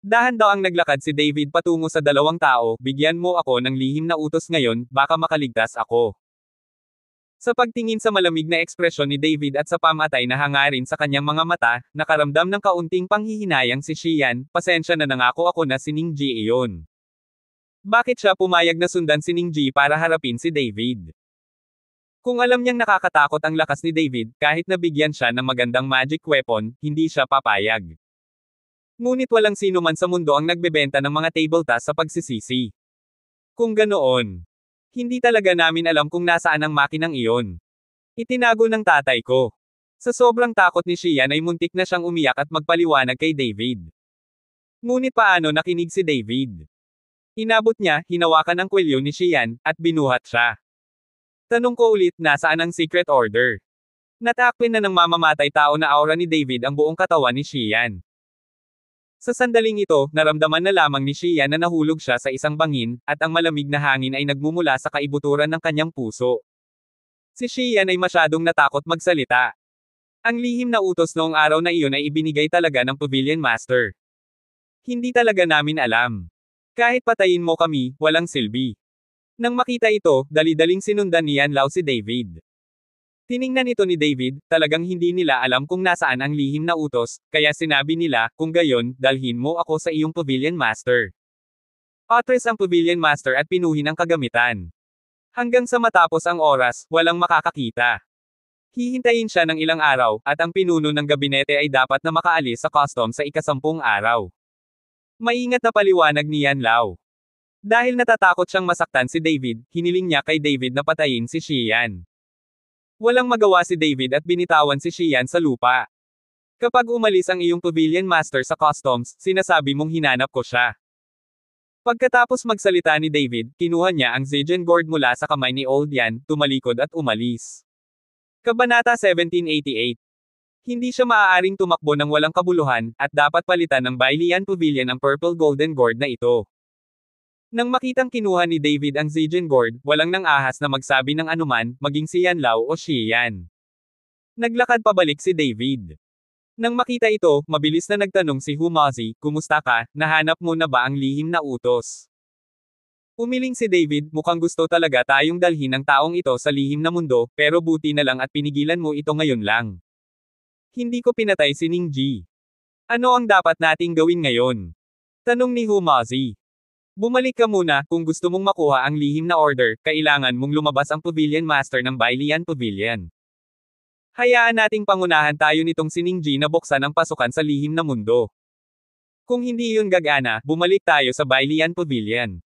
Dahan-daang naglakad si David patungo sa dalawang tao, bigyan mo ako ng lihim na utos ngayon, baka makaligtas ako. Sa pagtingin sa malamig na ekspresyon ni David at sa pamatay na hangarin sa kanyang mga mata, nakaramdam ng kaunting panghihinayang si Xian, pasensya na nangako ako na si Ning Ji iyon. Bakit siya pumayag na sundan si Ning Ji para harapin si David? Kung alam niyang nakakatakot ang lakas ni David, kahit nabigyan siya ng magandang magic weapon, hindi siya papayag. Ngunit walang sino man sa mundo ang nagbebenta ng mga table tas sa pagsisisi. Kung ganoon, hindi talaga namin alam kung nasaan ang makinang iyon. Itinago ng tatay ko. Sa sobrang takot ni Xian ay muntik na siyang umiyak at magpaliwanag kay David. Ngunit paano nakinig si David? Inabot niya, hinawakan ang kwelyo ni Xian, at binuhat siya. Tanong ko ulit, nasaan ang secret order? Natakpin na ng mamamatay tao na aura ni David ang buong katawan ni Xian. Sa sandaling ito, naramdaman na lamang ni Xian na nahulog siya sa isang bangin, at ang malamig na hangin ay nagmumula sa kaibuturan ng kanyang puso. Si Xian ay masyadong natakot magsalita. Ang lihim na utos noong araw na iyon ay ibinigay talaga ng Pavilion Master. Hindi talaga namin alam. Kahit patayin mo kami, walang silbi. Nang makita ito, dali-daling sinundan ni Yan Lao si David. Tiningnan ito ni David, talagang hindi nila alam kung nasaan ang lihim na utos, kaya sinabi nila, kung gayon, dalhin mo ako sa iyong Pavilion Master. Atras ang Pavilion Master at pinuhin ang kagamitan. Hanggang sa matapos ang oras, walang makakakita. Hihintayin siya ng ilang araw, at ang pinuno ng gabinete ay dapat na makaalis sa custom sa ika-10 araw. Maingat na paliwanag ni Yan Lao. Dahil natatakot siyang masaktan si David, hiniling niya kay David na patayin si Xian. Walang magawa si David at binitawan si Xian sa lupa. Kapag umalis ang iyong Pavilion Master sa customs, sinasabi mong hinanap ko siya. Pagkatapos magsalita ni David, kinuha niya ang Zhejian Gourd mula sa kamay ni Old Yan, tumalikod at umalis. Kabanata 1788. Hindi siya maaaring tumakbo ng walang kabuluhan, at dapat palitan ng Bailian Pavilion ang Purple Golden Gourd na ito. Nang makitang kinuha ni David ang Zhejian Gourd, walang nang ahas na magsabi ng anuman, maging si Yan Lao o Xian. Naglakad pabalik si David. Nang makita ito, mabilis na nagtanong si Humazi, kumusta ka, nahanap mo na ba ang lihim na utos? Umiling si David, mukhang gusto talaga tayong dalhin ang taong ito sa lihim na mundo, pero buti na lang at pinigilan mo ito ngayon lang. Hindi ko pinatay si Ningji. Ano ang dapat nating gawin ngayon? Tanong ni Humazi. Bumalik ka muna, kung gusto mong makuha ang lihim na order, kailangan mong lumabas ang Pavilion Master ng Bailian Pavilion. Hayaan nating pangunahan tayo nitong si Ningji na buksan ang pasukan sa lihim na mundo. Kung hindi iyon gagana, bumalik tayo sa Bailian Pavilion.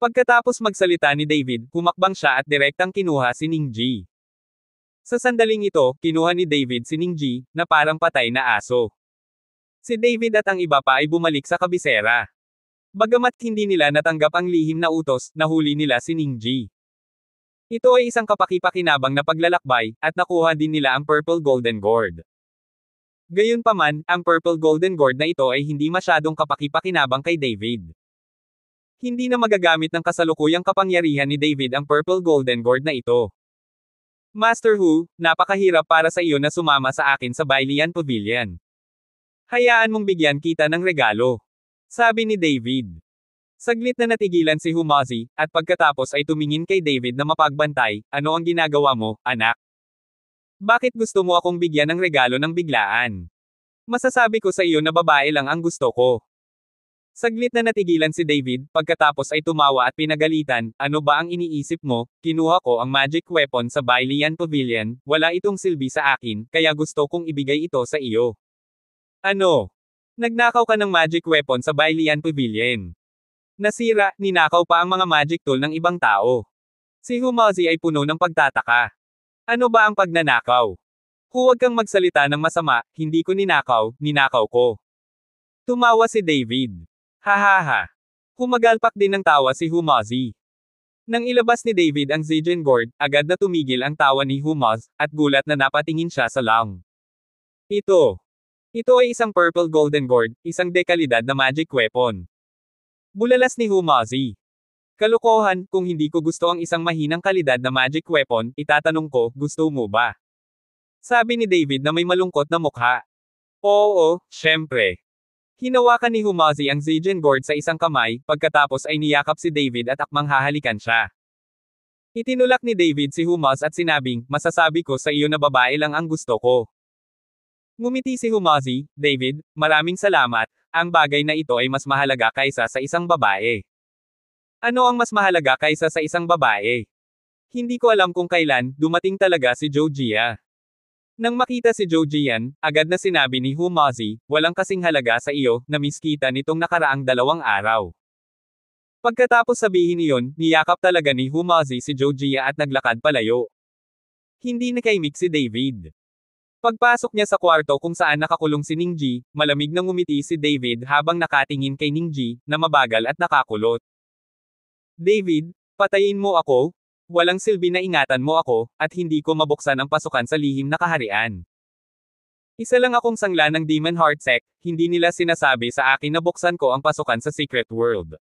Pagkatapos magsalita ni David, humakbang siya at direktang kinuha si Ningji. Sa sandaling ito, kinuha ni David si Ningji, na parang patay na aso. Si David at ang iba pa ay bumalik sa kabisera. Bagamat hindi nila natanggap ang lihim na utos, nahuli nila si Ningji. Ito ay isang kapaki-pakinabang na paglalakbay, at nakuha din nila ang Purple Golden Gourd. Gayunpaman, ang Purple Golden Gourd na ito ay hindi masyadong kapaki-pakinabang kay David. Hindi na magagamit ng kasalukuyang kapangyarihan ni David ang Purple Golden Gourd na ito. Master Hu, napakahirap para sa iyo na sumama sa akin sa Bailian Pavilion. Hayaan mong bigyan kita ng regalo. Sabi ni David. Saglit na natigilan si Humazi, at pagkatapos ay tumingin kay David na mapagbantay, ano ang ginagawa mo, anak? Bakit gusto mo akong bigyan ng regalo ng biglaan? Masasabi ko sa iyo na babae lang ang gusto ko. Saglit na natigilan si David, pagkatapos ay tumawa at pinagalitan, ano ba ang iniisip mo, kinuha ko ang magic weapon sa Bailian Pavilion, wala itong silbi sa akin, kaya gusto kong ibigay ito sa iyo. Ano? Nagnakaw ka ng magic weapon sa Bailian Pavilion. Nasira, ninakaw pa ang mga magic tool ng ibang tao. Si Humazi ay puno ng pagtataka. Ano ba ang pagnanakaw? Huwag kang magsalita ng masama, hindi ko ninakaw, ninakaw ko. Tumawa si David. Hahaha. Humagalpak din ng tawa si Humazi. Nang ilabas ni David ang Zhejian Gourd, agad na tumigil ang tawa ni Humaz, at gulat na napatingin siya sa lang. Ito ay isang Purple Golden Gourd, isang dekalidad na magic weapon. Bulalas ni Humazi. Kalokohan, kung hindi ko gusto ang isang mahinang kalidad na magic weapon, itatanong ko, gusto mo ba? Sabi ni David na may malungkot na mukha. Oo, syempre. Hinawakan ni Humazi ang Zhejian Gourd sa isang kamay, pagkatapos ay niyakap si David at akmang hahalikan siya. Itinulak ni David si Humaz at sinabing, masasabi ko sa iyo na babae lang ang gusto ko. Ngumiti si Humazi, David, maraming salamat, ang bagay na ito ay mas mahalaga kaysa sa isang babae. Ano ang mas mahalaga kaysa sa isang babae? Hindi ko alam kung kailan, dumating talaga si Zhou Jia. Nang makita si Zhou Jian, agad na sinabi ni Humazi, walang kasing halaga sa iyo, na miskita nitong nakaraang 2 araw. Pagkatapos sabihin iyon, niyakap talaga ni Humazi si Zhou Jia at naglakad palayo. Hindi nakaimik si David. Pagpasok niya sa kwarto kung saan nakakulong si Ningji, malamig na ngumiti si David habang nakatingin kay Ningji, na mabagal at nakakulot. David, patayin mo ako? Walang silbi na ingatan mo ako, at hindi ko mabuksan ang pasukan sa lihim na kaharian. Isa lang akong sangla ng Demon Heart Sect, hindi nila sinasabi sa akin na buksan ko ang pasukan sa Secret World.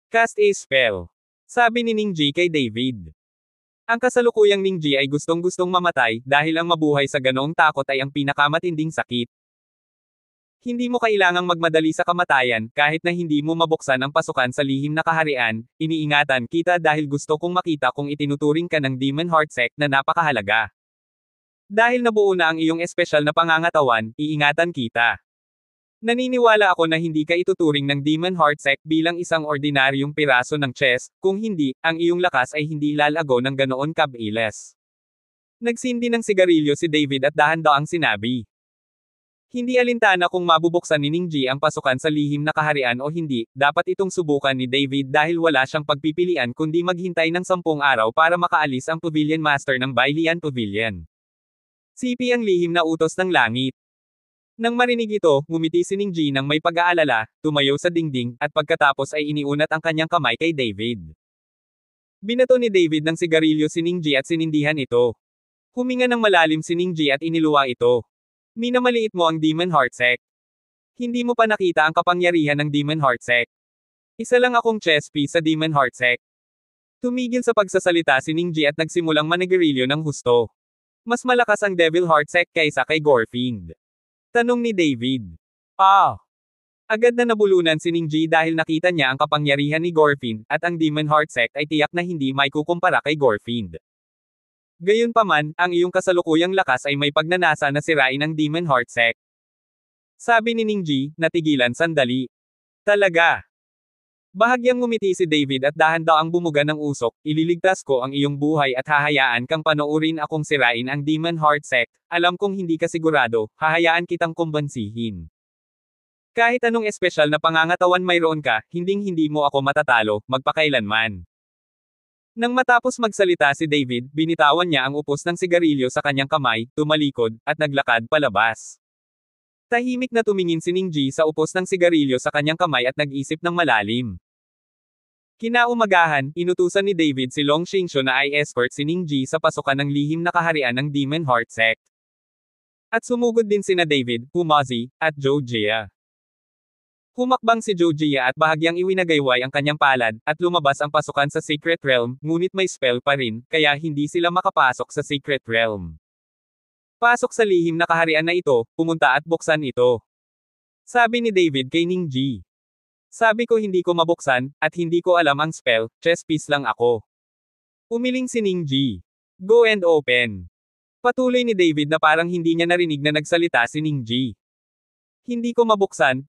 Cast a spell. Sabi ni Ningji kay David. Ang kasalukuyang Ningji ay gustong-gustong mamatay, dahil ang mabuhay sa ganoong takot ay ang pinakamatinding sakit. Hindi mo kailangang magmadali sa kamatayan, kahit na hindi mo mabuksan ang pasukan sa lihim na kaharian, iniingatan kita dahil gusto kong makita kung itinuturing ka ng Demon Heart Sect na napakahalaga. Dahil nabuo na ang iyong espesyal na pangangatawan, iingatan kita. Naniniwala ako na hindi ka ituturing ng Demon Heart Sect bilang isang ordinaryong piraso ng chess, kung hindi, ang iyong lakas ay hindi lalago ng ganoon kabilis. Nagsindi ng sigarilyo si David at dahan-daang sinabi. Hindi alintana kung mabubuksan ni Ningji ang pasukan sa lihim na kaharian o hindi, dapat itong subukan ni David dahil wala siyang pagpipilian kundi maghintay ng 10 araw para makaalis ang Pavilion Master ng Bailian Pavilion. Sipi ang lihim na utos ng langit. Nang marinig ito, ngumiti si Ningji nang may pag-aalala, tumayo sa dingding, at pagkatapos ay iniunat ang kanyang kamay kay David. Binato ni David ng sigarilyo si Ningji at sinindihan ito. Huminga ng malalim si Ningji at iniluwa ito. Minamaliit mo ang Demon Heart Sect. Hindi mo pa nakita ang kapangyarihan ng Demon Heart Sect. Isa lang akong chess piece sa Demon Heart Sect. Tumigil sa pagsasalita si Ningji at nagsimulang manigarilyo ng husto. Mas malakas ang Devil Heart Sect kaysa kay Gorfind. Tanong ni David. Agad na nabulunan si Ningji dahil nakita niya ang kapangyarihan ni Gorfind, at ang Demon Heart Sect ay tiyak na hindi may kukumpara kay Gorfind. Gayunpaman, ang iyong kasalukuyang lakas ay may pagnanasa na sirain ang Demon Heart Sect. Sabi ni Ningji, natigilan sandali. Talaga. Bahagyang ngumiti si David at dahan-daang bumuga ng usok, ililigtas ko ang iyong buhay at hahayaan kang panoorin akong sirain ang Demon Heart Sect, alam kong hindi ka sigurado, hahayaan kitang kumbansihin. Kahit anong espesyal na pangangatawan mayroon ka, hinding-hindi mo ako matatalo, magpakailanman. Nang matapos magsalita si David, binitawan niya ang upos ng sigarilyo sa kanyang kamay, tumalikod, at naglakad palabas. Tahimik na tumingin si Ningji sa upos ng sigarilyo sa kanyang kamay at nag-isip ng malalim. Kinaumagahan, inutusan ni David si Long Xingshu na i-escort si Ningji sa pasukan ng lihim na kaharian ng Demon Heart Sect. At sumugod din sina David, Humazi, at Zhou Jia. Humakbang si Zhou Jia at bahagyang iwinagayway ang kanyang palad, at lumabas ang pasukan sa Secret Realm, ngunit may spell pa rin, kaya hindi sila makapasok sa Secret Realm. Pasok sa lihim na kaharian na ito, pumunta at buksan ito. Sabi ni David kay Ningji. Sabi ko hindi ko mabuksan, at hindi ko alam ang spell, chess piece lang ako. Umiling si Ningji. Go and open. Patuloy ni David na parang hindi niya narinig na nagsalita si Ningji. Hindi ko mabuksan,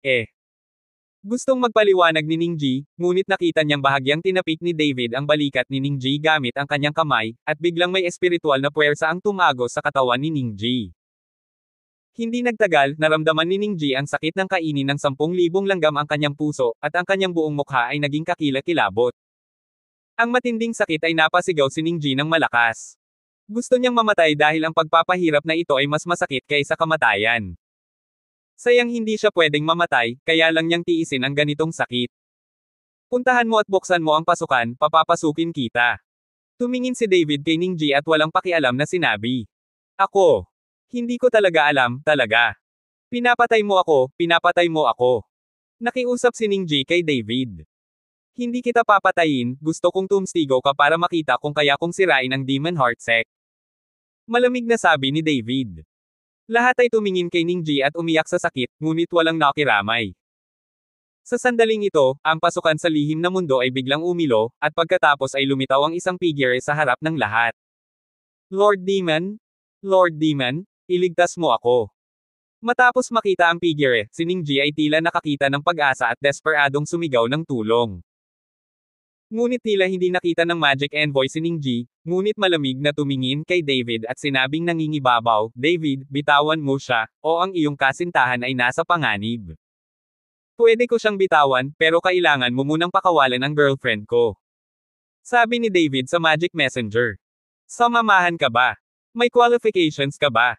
Gustong magpaliwanag ni Ningji, ngunit nakita niyang bahagyang tinapik ni David ang balikat ni Ningji gamit ang kanyang kamay, at biglang may espiritual na puwersa ang tumagos sa katawan ni Ningji. Hindi nagtagal, naramdaman ni Ningji ang sakit ng kainin ng 10,000 langgam ang kanyang puso, at ang kanyang buong mukha ay naging kakilakilabot. Ang matinding sakit ay napasigaw si Ningji ng malakas. Gusto niyang mamatay dahil ang pagpapahirap na ito ay mas masakit kaysa kamatayan. Sayang hindi siya pwedeng mamatay, kaya lang niyang tiisin ang ganitong sakit. Puntahan mo at buksan mo ang pasukan, papapasukin kita. Tumingin si David kay Ningji at walang pakialam na sinabi. Ako. Hindi ko talaga alam, talaga. Pinapatay mo ako. Nakiusap si Ningji kay David. Hindi kita papatayin, gusto kong tumstigo ka para makita kung kaya kong sirain ang Demon Heart Sect. Malamig na sabi ni David. Lahat ay tumingin kay Ningji at umiyak sa sakit, ngunit walang nakiramay. Sa sandaling ito, ang pasukan sa lihim na mundo ay biglang umilo, at pagkatapos ay lumitaw ang isang figure sa harap ng lahat. Lord Demon, iligtas mo ako. Matapos makita ang figure, si Ningji ay tila nakakita ng pag-asa at desperadong sumigaw ng tulong. Ngunit tila hindi nakita ng Magic Envoy si Ningji, ngunit malamig na tumingin kay David at sinabing nangingibabaw, David, bitawan mo siya, o ang iyong kasintahan ay nasa panganib. Pwede ko siyang bitawan, pero kailangan mo munang pakawalan ang girlfriend ko. Sabi ni David sa Magic Messenger. Samamahan ka ba? May qualifications ka ba?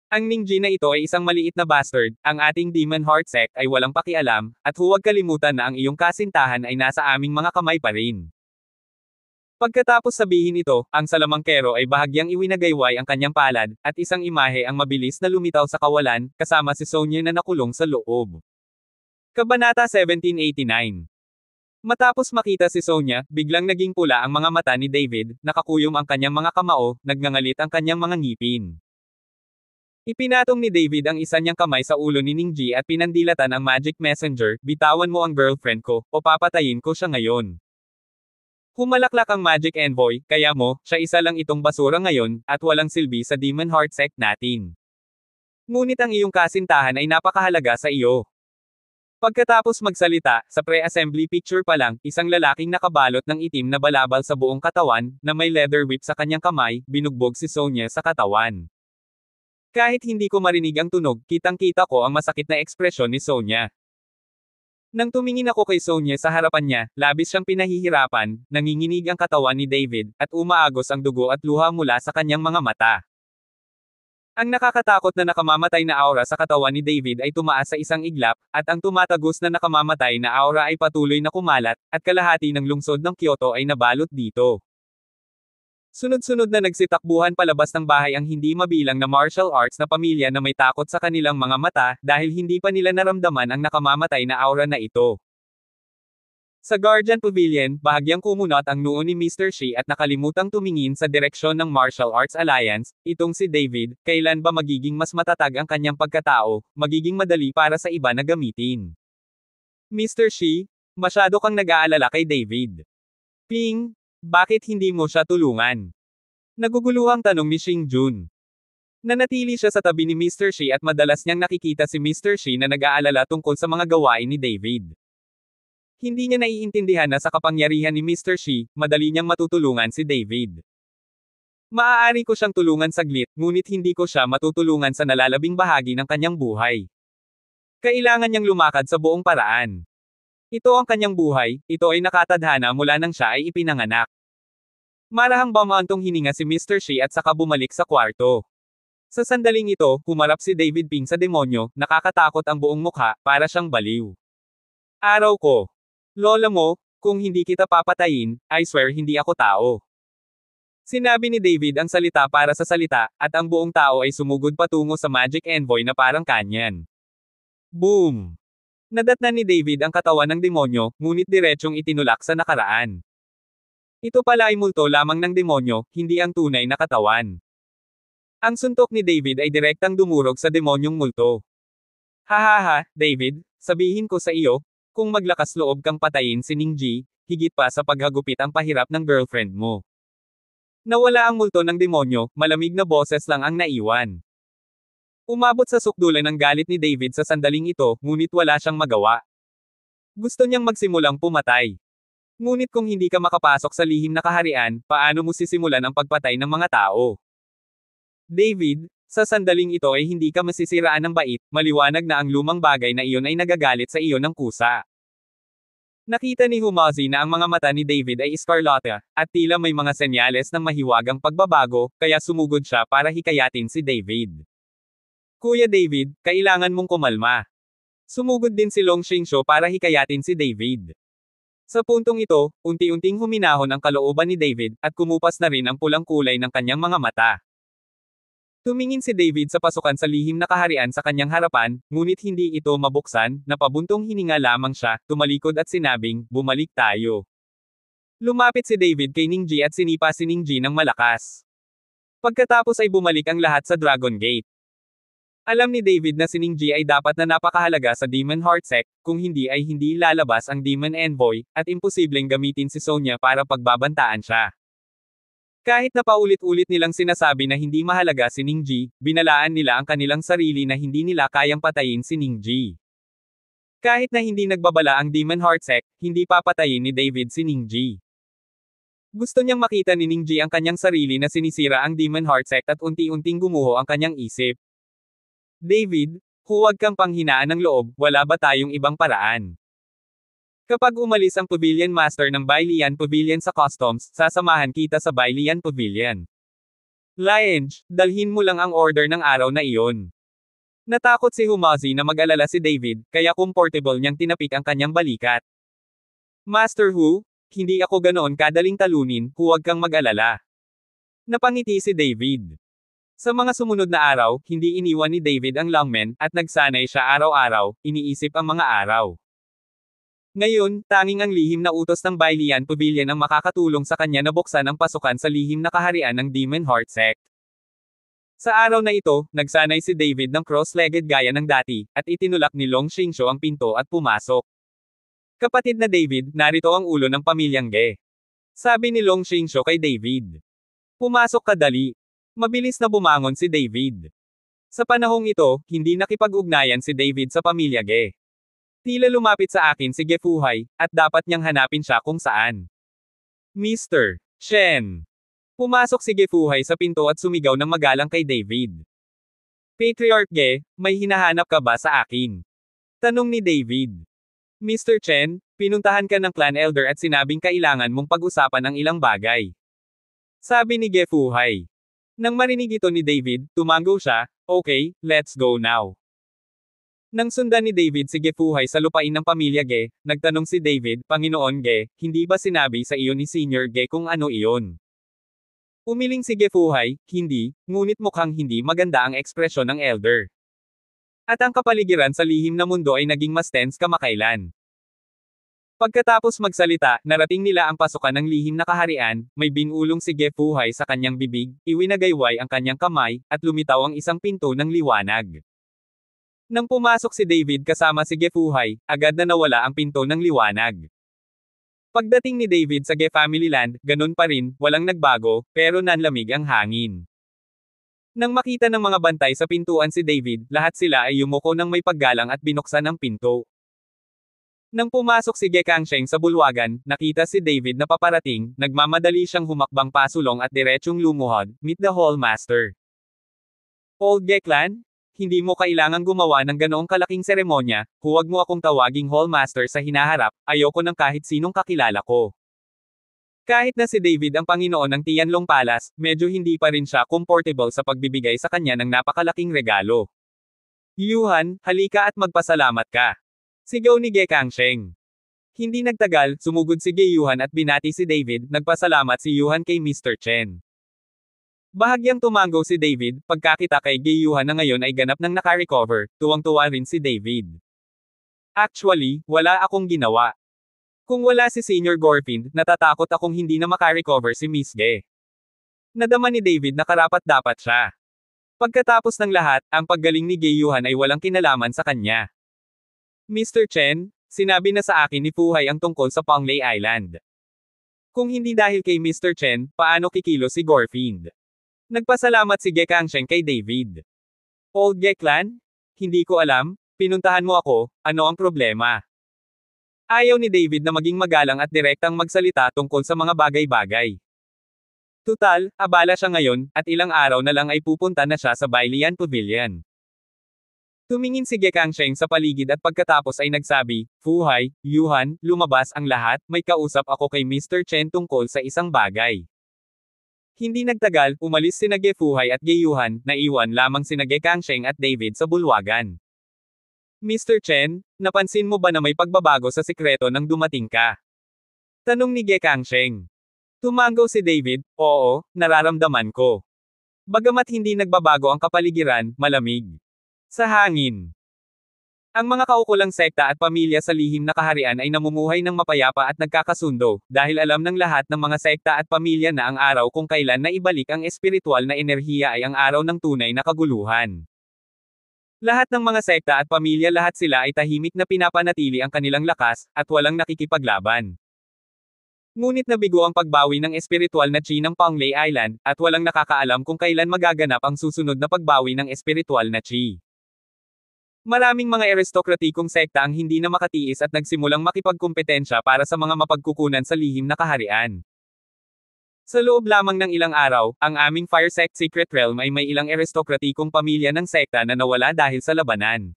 Ang Ningji na ito ay isang maliit na bastard, ang ating Demon Heart Sect ay walang pakialam, at huwag kalimutan na ang iyong kasintahan ay nasa aming mga kamay pa rin. Pagkatapos sabihin ito, ang salamangkero ay bahagyang iwinagayway ang kanyang palad, at isang imahe ang mabilis na lumitaw sa kawalan, kasama si Sonya na nakulong sa loob. Kabanata 1789. Matapos makita si Sonya, biglang naging pula ang mga mata ni David, nakakuyom ang kanyang mga kamao, nagngangalit ang kanyang mga ngipin. Ipinatong ni David ang isa niyang kamay sa ulo ni Ningji at pinandilatan ang magic messenger, bitawan mo ang girlfriend ko, o papatayin ko siya ngayon. Humalaklak ang magic envoy, kaya mo, siya isa lang itong basura ngayon, at walang silbi sa Demon Heart sect natin. Ngunit ang iyong kasintahan ay napakahalaga sa iyo. Pagkatapos magsalita, sa pre-assembly picture pa lang, isang lalaking nakabalot ng itim na balabal sa buong katawan, na may leather whip sa kanyang kamay, binugbog si Sonya sa katawan. Kahit hindi ko marinig ang tunog, kitang-kita ko ang masakit na ekspresyon ni Sonya. Nang tumingin ako kay Sonya sa harapan niya, labis siyang pinahihirapan, nanginginig ang katawan ni David, at umaagos ang dugo at luha mula sa kanyang mga mata. Ang nakakatakot na nakamamatay na aura sa katawan ni David ay tumaas sa isang iglap, at ang tumatagos na nakamamatay na aura ay patuloy na kumalat, at kalahati ng lungsod ng Kyoto ay nabalot dito. Sunod-sunod na nagsitakbuhan palabas ng bahay ang hindi mabilang na martial arts na pamilya na may takot sa kanilang mga mata, dahil hindi pa nila naramdaman ang nakamamatay na aura na ito. Sa Guardian Pavilion, bahagyang kumunot ang noo ni Mr. Shi at nakalimutang tumingin sa direksyon ng Martial Arts Alliance, itong si David, kailan ba magiging mas matatag ang kanyang pagkatao, magiging madali para sa iba na gamitin. Mr. Shi, masyado kang nag-aalala kay David. Ping, bakit hindi mo siya tulungan? Naguguluhang tanong ni Xing Jun. Nanatili siya sa tabi ni Mr. Shi at madalas niyang nakikita si Mr. Shi na nag-aalala tungkol sa mga gawain ni David. Hindi niya naiintindihan na sa kapangyarihan ni Mr. Shi, madali niyang matutulungan si David. Maaari ko siyang tulungan saglit, ngunit hindi ko siya matutulungan sa nalalabing bahagi ng kanyang buhay. Kailangan niyang lumakad sa buong paraan. Ito ang kanyang buhay, ito ay nakatadhana mula nang siya ay ipinanganak. Marahang bumantong hininga si Mr. Shi at saka bumalik sa kwarto. Sa sandaling ito, humarap si David Ping sa demonyo, nakakatakot ang buong mukha, para siyang baliw. Araw ko. Lola mo, kung hindi kita papatayin, I swear hindi ako tao. Sinabi ni David ang salita para sa salita, at ang buong tao ay sumugod patungo sa magic envoy na parang kanyan. Boom! Nadatnan ni David ang katawan ng demonyo, ngunit diretsyong itinulak sa nakaraan. Ito pala ay multo lamang ng demonyo, hindi ang tunay na katawan. Ang suntok ni David ay direktang dumurog sa demonyong multo. Hahaha, David, sabihin ko sa iyo, kung maglakas loob kang patayin si Ningji, higit pa sa paghagupit ang pahirap ng girlfriend mo. Nawala ang multo ng demonyo, malamig na boses lang ang naiwan. Umabot sa sukdulan ng galit ni David sa sandaling ito, ngunit wala siyang magawa. Gusto niyang magsimulang pumatay. Ngunit kung hindi ka makapasok sa lihim na kaharian, paano mo sisimulan ang pagpatay ng mga tao? David, sa sandaling ito ay hindi ka masisiraan ng bait, maliwanag na ang lumang bagay na iyon ay nagagalit sa iyo ng kusa. Nakita ni Humazi na ang mga mata ni David ay eskarlata, at tila may mga senyales ng mahiwagang pagbabago, kaya sumugod siya para hikayatin si David. Kuya David, kailangan mong kumalma. Sumugod din si Long Xingsho para hikayatin si David. Sa puntong ito, unti-unting huminahon ang kalooban ni David, at kumupas na rin ang pulang kulay ng kanyang mga mata. Tumingin si David sa pasukan sa lihim na kaharian sa kanyang harapan, ngunit hindi ito mabuksan, napabuntong hininga lamang siya, tumalikod at sinabing, bumalik tayo. Lumapit si David kay Ningji at sinipa si Ningji ng malakas. Pagkatapos ay bumalik ang lahat sa Dragon Gate. Alam ni David na si Ningji ay dapat na napakahalaga sa Demon Heart Sect, kung hindi ay hindi lalabas ang Demon Envoy, at imposibleng gamitin si Sonya para pagbabantaan siya. Kahit na paulit-ulit nilang sinasabi na hindi mahalaga si Ningji, binalaan nila ang kanilang sarili na hindi nila kayang patayin si Ningji. Kahit na hindi nagbabala ang Demon Heart Sect, hindi papatayin ni David si Ningji. Gusto niyang makita ni Ningji ang kanyang sarili na sinisira ang Demon Heart Sect at unti-unting gumuho ang kanyang isip. David, huwag kang panghinaan ng loob, wala ba tayong ibang paraan? Kapag umalis ang Pavilion Master ng Bailian Pavilion sa Customs, sasamahan kita sa Bailian Pavilion. Lienge, dalhin mo lang ang order ng araw na iyon. Natakot si Humazi na mag-alala si David, kaya comfortable niyang tinapik ang kanyang balikat. Master Hu, hindi ako ganoon kadaling talunin, huwag kang mag-alala. Napangiti si David. Sa mga sumunod na araw, hindi iniwan ni David ang longmen, at nagsanay siya araw-araw, iniisip ang mga araw. Ngayon, tanging ang lihim na utos ng Bailian Pavilion ang makakatulong sa kanya na buksan ang pasukan sa lihim na kaharian ng Demon Heart Sect. Sa araw na ito, nagsanay si David ng cross-legged gaya ng dati, at itinulak ni Long Xingsho ang pinto at pumasok. Kapatid na David, narito ang ulo ng pamilyang Ge. Sabi ni Long Xingsho kay David. Pumasok ka dali. Mabilis na bumangon si David. Sa panahong ito, hindi nakipag-ugnayan si David sa pamilya Ge. Tila lumapit sa akin si Ge Fuhai, at dapat niyang hanapin siya kung saan. Mr. Chen. Pumasok si Ge Fuhai sa pinto at sumigaw ng magalang kay David. Patriarch Ge, may hinahanap ka ba sa akin? Tanong ni David. Mr. Chen, pinuntahan ka ng clan elder at sinabing kailangan mong pag-usapan ang ilang bagay. Sabi ni Ge Fuhai. Nang marinig ito ni David, tumango siya, okay, let's go now. Nang sundan ni David si Ge Fuhai sa lupain ng pamilya Ge, nagtanong si David, Panginoon Ge, hindi ba sinabi sa iyo ni Senior Ge kung ano iyon? Umiling si Ge Fuhai, hindi, ngunit mukhang hindi maganda ang ekspresyon ng elder. At ang kapaligiran sa lihim na mundo ay naging mas tense kamakailan. Pagkatapos magsalita, narating nila ang pasukan ng lihim na kaharian, may binulong si Ge Fuhai sa kanyang bibig, iwinagayway ang kanyang kamay, at lumitaw ang isang pinto ng liwanag. Nang pumasok si David kasama si Ge Fuhai, agad na nawala ang pinto ng liwanag. Pagdating ni David sa Ge Family Land, ganun pa rin, walang nagbago, pero nanlamig ang hangin. Nang makita ng mga bantay sa pintuan si David, lahat sila ay yumuko ng may paggalang at binuksan ang pinto. Nang pumasok si Ge Kangsheng sa bulwagan, nakita si David na paparating, nagmamadali siyang humakbang pasulong at diretsyong lumuhod, meet the Hall Master. Old Ge Clan? Hindi mo kailangang gumawa ng ganoong kalaking seremonya, huwag mo akong tawaging Hall Master sa hinaharap, ayoko ng kahit sinong kakilala ko. Kahit na si David ang Panginoon ng Tianlong Palace, medyo hindi pa rin siya comfortable sa pagbibigay sa kanya ng napakalaking regalo. Yuhan, halika at magpasalamat ka. Sigaw ni Ge Kangsheng. Hindi nagtagal, sumugod si Ge Yuhan at binati si David, nagpasalamat si Yuhan kay Mr. Chen. Bahagyang tumango si David, pagkakita kay Ge Yuhan na ngayon ay ganap nang nakarecover, tuwang-tuwa rin si David. Actually, wala akong ginawa. Kung wala si Senior Gorfind, natatakot akong hindi na makarecover si Miss Ge. Nadama ni David na karapat-dapat siya. Pagkatapos ng lahat, ang paggaling ni Ge Yuhan ay walang kinalaman sa kanya. Mr. Chen, sinabi na sa akin ni Fuhai ang tungkol sa Panglay Island. Kung hindi dahil kay Mr. Chen, paano kikilo si Gorfind? Nagpasalamat si Ge Kangsheng kay David. Old Ge Clan? Hindi ko alam, pinuntahan mo ako, ano ang problema? Ayaw ni David na maging magalang at direktang magsalita tungkol sa mga bagay-bagay. Tutal, abala siya ngayon, at ilang araw na lang ay pupunta na siya sa Bailian Pavilion. Tumingin si Ge Kangsheng sa paligid at pagkatapos ay nagsabi, Fuhai, Yuhan, lumabas ang lahat, may kausap ako kay Mr. Chen tungkol sa isang bagay. Hindi nagtagal, umalis sina Ge Fuhai at Ge Yuhan, naiwan lamang sina Ge Kangsheng at David sa bulwagan. Mr. Chen, napansin mo ba na may pagbabago sa sikreto nang dumating ka? Tanong ni Ge Kangsheng. Tumango si David, oo, nararamdaman ko. Bagamat hindi nagbabago ang kapaligiran, malamig. Sa hangin. Ang mga kaukulang sekta at pamilya sa lihim na kaharian ay namumuhay ng mapayapa at nagkakasundo, dahil alam ng lahat ng mga sekta at pamilya na ang araw kung kailan na ibalik ang espiritual na enerhiya ay ang araw ng tunay na kaguluhan. Lahat ng mga sekta at pamilya lahat sila ay tahimik na pinapanatili ang kanilang lakas, at walang nakikipaglaban. Ngunit nabigo ang pagbawi ng espiritual na chi ng Panglay Island, at walang nakakaalam kung kailan magaganap ang susunod na pagbawi ng espiritual na chi. Maraming mga aristokratikong sekta ang hindi na makatiis at nagsimulang makipagkumpetensya para sa mga mapagkukunan sa lihim na kaharian. Sa loob lamang ng ilang araw, ang aming Fire Sect Secret Realm ay may ilang aristokratikong pamilya ng sekta na nawala dahil sa labanan.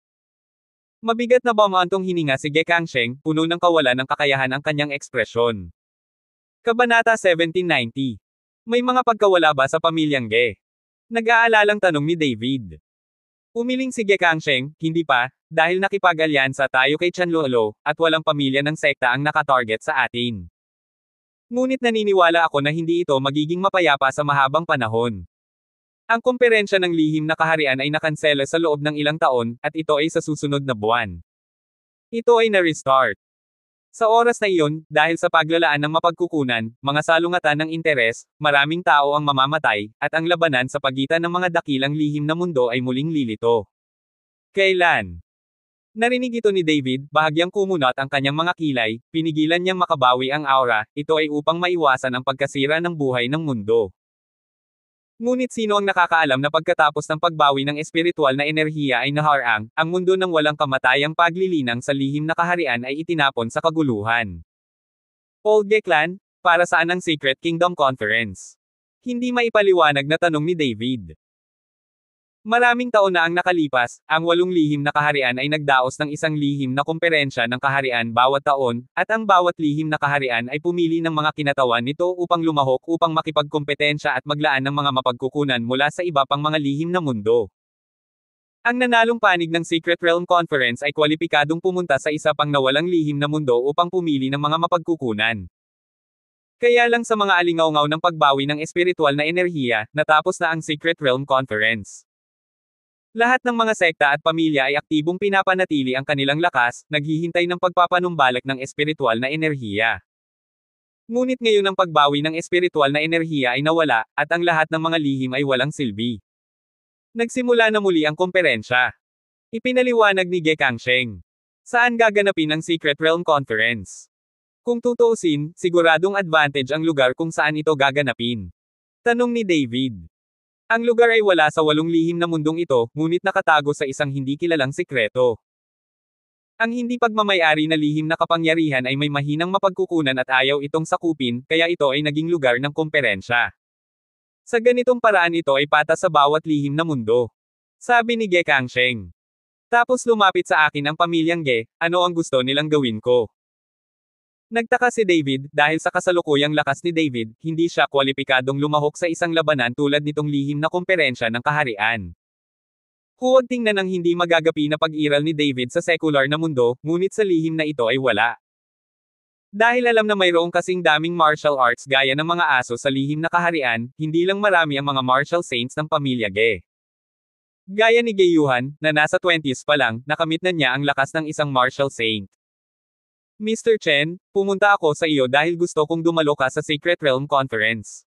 Mabigat na bumantong hininga si Ge Kangsheng, puno ng kawalan ng kakayahan ang kanyang ekspresyon. Kabanata 1790. May mga pagkawala ba sa pamilyang Ge? Nag-aalalang tanong ni David. Umiling si Ge Kangsheng, hindi pa, dahil nakipag-alyansa tayo kay Chanluolo, at walang pamilya ng sekta ang nakatarget sa atin. Ngunit naniniwala ako na hindi ito magiging mapayapa sa mahabang panahon. Ang komperensya ng lihim na kaharian ay nakansela sa loob ng ilang taon, at ito ay sa susunod na buwan. Ito ay na-restart. Sa oras na iyon, dahil sa paglalaan ng mapagkukunan, mga salungatan ng interes, maraming tao ang mamamatay, at ang labanan sa pagitan ng mga dakilang lihim na mundo ay muling lilito. Kailan? Narinig ito ni David, bahagyang kumunat ang kanyang mga kilay, pinigilan niyang makabawi ang aura, ito ay upang maiwasan ang pagkasira ng buhay ng mundo. Ngunit sino ang nakakaalam na pagkatapos ng pagbawi ng espiritual na enerhiya ay naharang, ang mundo ng walang kamatayang paglilinang sa lihim na kaharian ay itinapon sa kaguluhan. Old Geklan, para saan ang Secret Kingdom Conference? Hindi maipaliwanag na tanong ni David. Maraming taon na ang nakalipas, ang 8 lihim na kaharian ay nagdaos ng isang lihim na komperensya ng kaharian bawat taon, at ang bawat lihim na kaharian ay pumili ng mga kinatawan nito upang lumahok upang makipagkompetensya at maglaan ng mga mapagkukunan mula sa iba pang mga lihim na mundo. Ang nanalong panig ng Secret Realm Conference ay kwalipikadong pumunta sa isa pang nawalang lihim na mundo upang pumili ng mga mapagkukunan. Kaya lang sa mga alingawngaw ng pagbawi ng espiritual na enerhiya, natapos na ang Secret Realm Conference. Lahat ng mga sekta at pamilya ay aktibong pinapanatili ang kanilang lakas, naghihintay ng pagpapanumbalik ng espiritual na enerhiya. Ngunit ngayon ang pagbawi ng espiritual na enerhiya ay nawala, at ang lahat ng mga lihim ay walang silbi. Nagsimula na muli ang komperensya. Ipinaliwanag ni Ge Kangsheng. Saan gaganapin ang Secret Realm Conference? Kung tutuusin, siguradong advantage ang lugar kung saan ito gaganapin. Tanong ni David. Ang lugar ay wala sa 8 lihim na mundong ito, ngunit nakatago sa isang hindi kilalang sikreto. Ang hindi pagmamayari na lihim na kapangyarihan ay may mahinang mapagkukunan at ayaw itong sakupin, kaya ito ay naging lugar ng komperensya. Sa ganitong paraan ito ay patas sa bawat lihim na mundo. Sabi ni Ge Kangsheng. Tapos lumapit sa akin ang pamilyang Ge, ano ang gusto nilang gawin ko? Nagtaka si David, dahil sa kasalukuyang lakas ni David, hindi siya kwalipikadong lumahok sa isang labanan tulad nitong lihim na komperensya ng kaharian. Huwag tingnan ang hindi magagapi na pag-iral ni David sa secular na mundo, ngunit sa lihim na ito ay wala. Dahil alam na mayroong kasing daming martial arts gaya ng mga aso sa lihim na kaharian, hindi lang marami ang mga martial saints ng pamilya Ge. Gaya ni Ge Yuhan, na nasa 20s pa lang, nakamit na niya ang lakas ng isang martial saint. Mr. Chen, pumunta ako sa iyo dahil gusto kong dumalo ka sa Secret Realm Conference.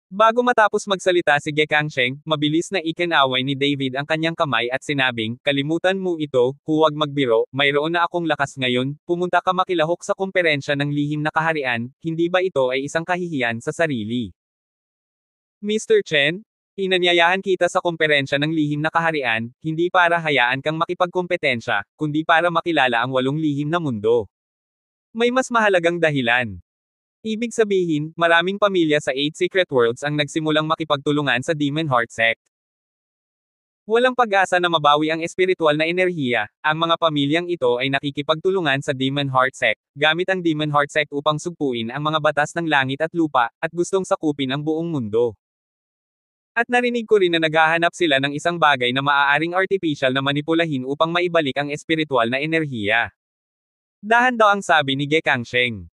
Bago matapos magsalita si Ge Kangsheng, mabilis na ikinaway ni David ang kanyang kamay at sinabing, kalimutan mo ito, huwag magbiro, mayroon na akong lakas ngayon, pumunta ka makilahok sa komperensya ng lihim na kaharian, hindi ba ito ay isang kahihiyan sa sarili? Mr. Chen, inanyayahan kita sa komperensya ng lihim na kaharian, hindi para hayaan kang makipagkompetensya, kundi para makilala ang 8 lihim na mundo. May mas mahalagang dahilan. Ibig sabihin, maraming pamilya sa 8 Secret Worlds ang nagsimulang makipagtulungan sa Demon Heart Sect. Walang pag-asa na mabawi ang espiritual na enerhiya, ang mga pamilyang ito ay nakikipagtulungan sa Demon Heart Sect, gamit ang Demon Heart Sect upang sugpuin ang mga batas ng langit at lupa, at gustong sakupin ang buong mundo. At narinig ko rin na naghahanap sila ng isang bagay na maaaring artificial na manipulahin upang maibalik ang espiritual na enerhiya. Dahan daw ang sabi ni Ge Kangsheng.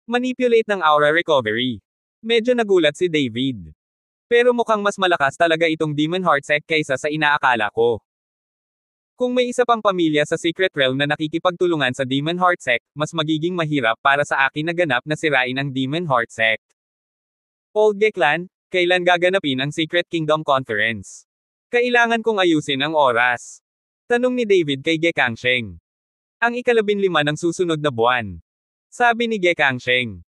Manipulate ng aura recovery. Medyo nagulat si David. Pero mukhang mas malakas talaga itong Demon Heart Sect kaysa sa inaakala ko. Kung may isa pang pamilya sa Secret Realm na nakikipagtulungan sa Demon Heart Sect, mas magiging mahirap para sa akin na ganap na sirain ang Demon Heart Sect. Old Geklan, kailan gaganapin ang Secret Kingdom Conference? Kailangan kong ayusin ang oras. Tanong ni David kay Ge Kangsheng. Ang 15 ng susunod na buwan. Sabi ni Ge Kangsheng.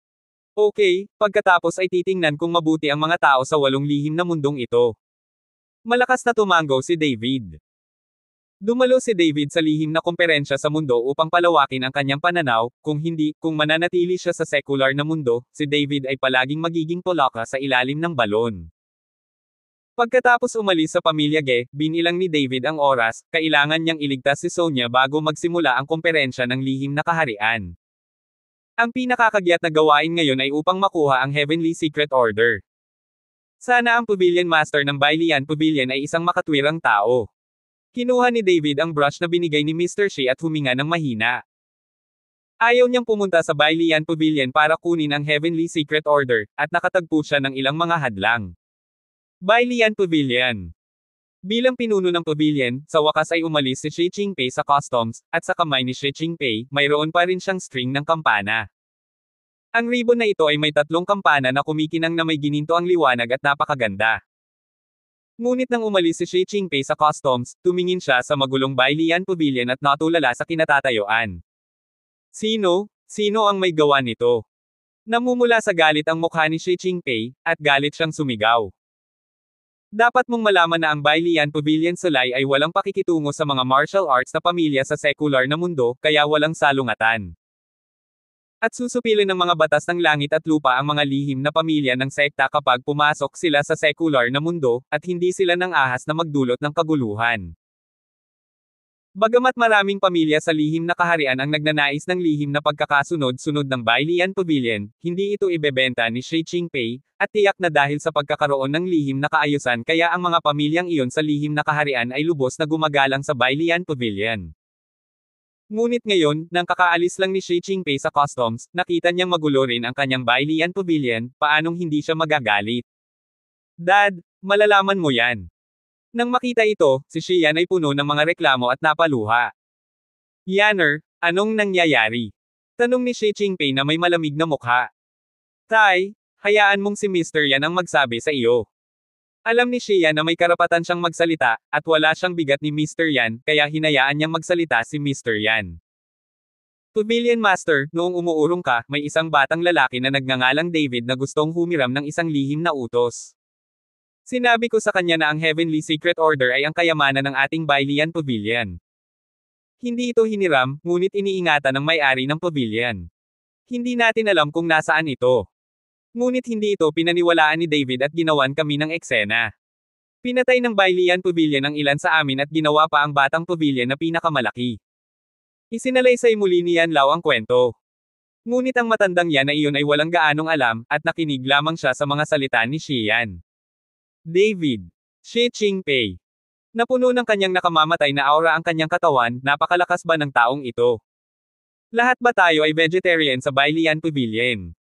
Okay, pagkatapos ay titingnan kung mabuti ang mga tao sa 8 lihim na mundong ito. Malakas na tumango si David. Dumalo si David sa lihim na komperensya sa mundo upang palawakin ang kanyang pananaw, kung hindi, kung mananatili siya sa secular na mundo, si David ay palaging magiging polaka sa ilalim ng balon. Pagkatapos umalis sa pamilya Ge, binilang ni David ang oras, kailangan niyang iligtas si Sonia bago magsimula ang komperensya ng lihim na kaharian. Ang pinakakagyat na gawain ngayon ay upang makuha ang Heavenly Secret Order. Sana ang Pavilion Master ng Bailian Pavilion ay isang makatwirang tao. Kinuha ni David ang brush na binigay ni Mr. Shi at huminga ng mahina. Ayaw niyang pumunta sa Bailian Pavilion para kunin ang Heavenly Secret Order, at nakatagpo siya ng ilang mga hadlang. Bailian Pavilion. Bilang pinuno ng pavilion, sa wakas ay umalis si Xi Jinping sa customs, at sa kamay ni Xi Jinping, mayroon pa rin siyang string ng kampana. Ang ribbon na ito ay may 3 kampana na kumikinang na may gininto ang liwanag at napakaganda. Ngunit nang umalis si Xi Jinping sa customs, tumingin siya sa magulong Bailian Pavilion at natulala sa kinatatayuan. Sino? Sino ang may gawa nito? Namumula sa galit ang mukha ni Xi Jinping, at galit siyang sumigaw. Dapat mong malaman na ang Bailian Pavilion Sulay ay walang pakikitungo sa mga martial arts na pamilya sa sekular na mundo, kaya walang salungatan. At susupilin ng mga batas ng langit at lupa ang mga lihim na pamilya ng sekta kapag pumasok sila sa sekular na mundo, at hindi sila ng ahas na magdulot ng kaguluhan. Bagamat maraming pamilya sa lihim na kaharian ang nagnanais ng lihim na pagkakasunod-sunod ng Bailian Pavilion, hindi ito ibebenta ni Xi Jinping, at tiyak na dahil sa pagkakaroon ng lihim na kaayusan kaya ang mga pamilyang iyon sa lihim na kaharian ay lubos na gumagalang sa Bailian Pavilion. Ngunit ngayon, nang kakaalis lang ni Xi Jinping sa customs, nakita niyang magulo rin ang kanyang Bailian Pavilion, paanong hindi siya magagalit? Dad, malalaman mo yan. Nang makita ito, si Xian ay puno ng mga reklamo at napaluha. Yanner, anong nangyayari? Tanong ni Xi Jinping na may malamig na mukha. Tay, hayaan mong si Mr. Yan ang magsabi sa iyo. Alam ni Xian na may karapatan siyang magsalita, at wala siyang bigat ni Mr. Yan, kaya hinayaan niyang magsalita si Mr. Yan. Pavilion Master, noong umuurong ka, may isang batang lalaki na nagngangalang David na gustong humiram ng isang lihim na utos. Sinabi ko sa kanya na ang Heavenly Secret Order ay ang kayamanan ng ating Bailian Pavilion. Hindi ito hiniram, ngunit iniingatan ng may-ari ng pavilion. Hindi natin alam kung nasaan ito. Ngunit hindi ito pinaniwalaan ni David at ginawan kami ng eksena. Pinatay ng Bailian Pavilion ang ilan sa amin at ginawa pa ang batang pavilion na pinakamalaki. Isinalaysay muli ni Yan Lao ang kwento. Ngunit ang matandang yan na iyon ay walang gaanong alam, at nakinig lamang siya sa mga salita ni Xian. David. Xi Jinping. Napuno ng kanyang nakamamatay na aura ang kanyang katawan, napakalakas ba ng taong ito? Lahat ba tayo ay vegetarian sa Bailian Pavilion?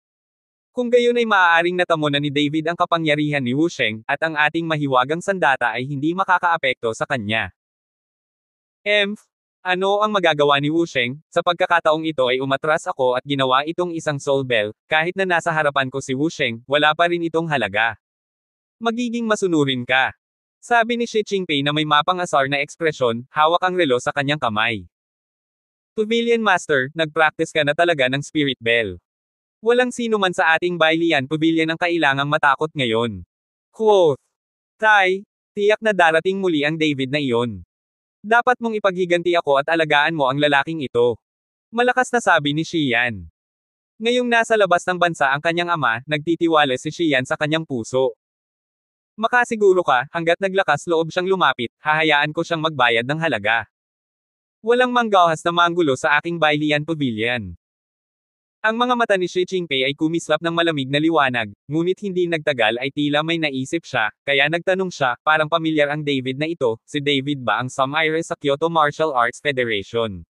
Kung gayon ay maaaring natamo na ni David ang kapangyarihan ni Wu Sheng, at ang ating mahiwagang sandata ay hindi makakaapekto sa kanya. Ano ang magagawa ni Wu Sheng? Sa pagkakataong ito ay umatras ako at ginawa itong isang soul bell, kahit na nasa harapan ko si Wu Sheng, wala pa rin itong halaga. Magiging masunurin ka. Sabi ni Xi Jinping na may mapang-asar na ekspresyon, hawak ang relo sa kanyang kamay. Pavilion Master, nag-practice ka na talaga ng spirit bell. Walang sino man sa ating Bailian Pavilion ang kailangang matakot ngayon. Quote. Tay, tiyak na darating muli ang David na iyon. Dapat mong ipaghiganti ako at alagaan mo ang lalaking ito. Malakas na sabi ni Xian. Ngayong nasa labas ng bansa ang kanyang ama, nagtitiwala si Xian sa kanyang puso. Makasiguro ka, hanggat naglakas loob siyang lumapit, hahayaan ko siyang magbayad ng halaga. Walang manggahas na manggulo sa aking Bailian Pavilion. Ang mga mata ni Xi Jinping ay kumislap ng malamig na liwanag, ngunit hindi nagtagal ay tila may naisip siya, kaya nagtanong siya, parang pamilyar ang David na ito, si David ba ang Sumire sa Kyoto Martial Arts Federation?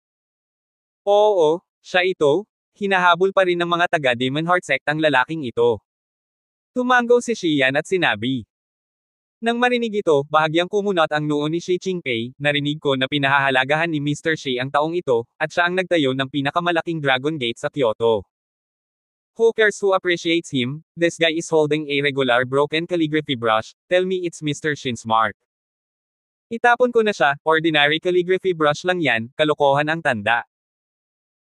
Oo, siya ito. Hinahabol pa rin ng mga taga-Demon Heart Sect ang lalaking ito. Tumango si Xian at sinabi. Nang marinig ito, bahagyang kumunat ang noo ni Xi Jinping, narinig ko na pinahahalagahan ni Mr. Xi ang taong ito, at siya ang nagtayo ng pinakamalaking Dragon Gate sa Kyoto. Who cares who appreciates him? This guy is holding a regular broken calligraphy brush, tell me it's Mr. Shin's mark. Itapon ko na siya, ordinary calligraphy brush lang yan, kalokohan ang tanda.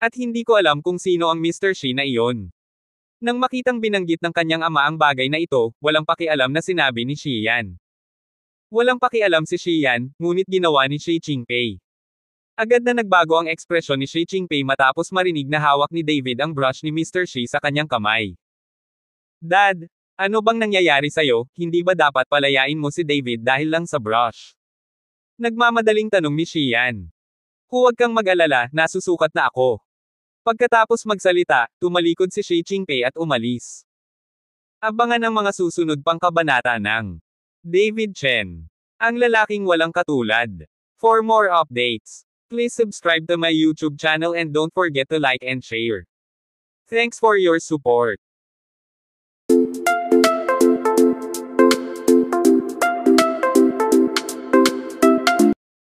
At hindi ko alam kung sino ang Mr. Xi na iyon. Nang makitang binanggit ng kanyang ama ang bagay na ito, walang pakialam na sinabi ni Xian. Walang pakialam si Xian, ngunit ginawa ni Xi Jinping. Agad na nagbago ang ekspresyon ni Xi Jinping matapos marinig na hawak ni David ang brush ni Mr. Xi sa kanyang kamay. Dad, ano bang nangyayari sa'yo, hindi ba dapat palayain mo si David dahil lang sa brush? Nagmamadaling tanong ni Xian. Huwag kang mag-alala, nasusukat na ako. Pagkatapos magsalita, tumalikod si Xi Jinping at umalis. Abangan ang mga susunod pang kabanata ng David Chen, ang lalaking walang katulad. For more updates, please subscribe to my YouTube channel and don't forget to like and share. Thanks for your support.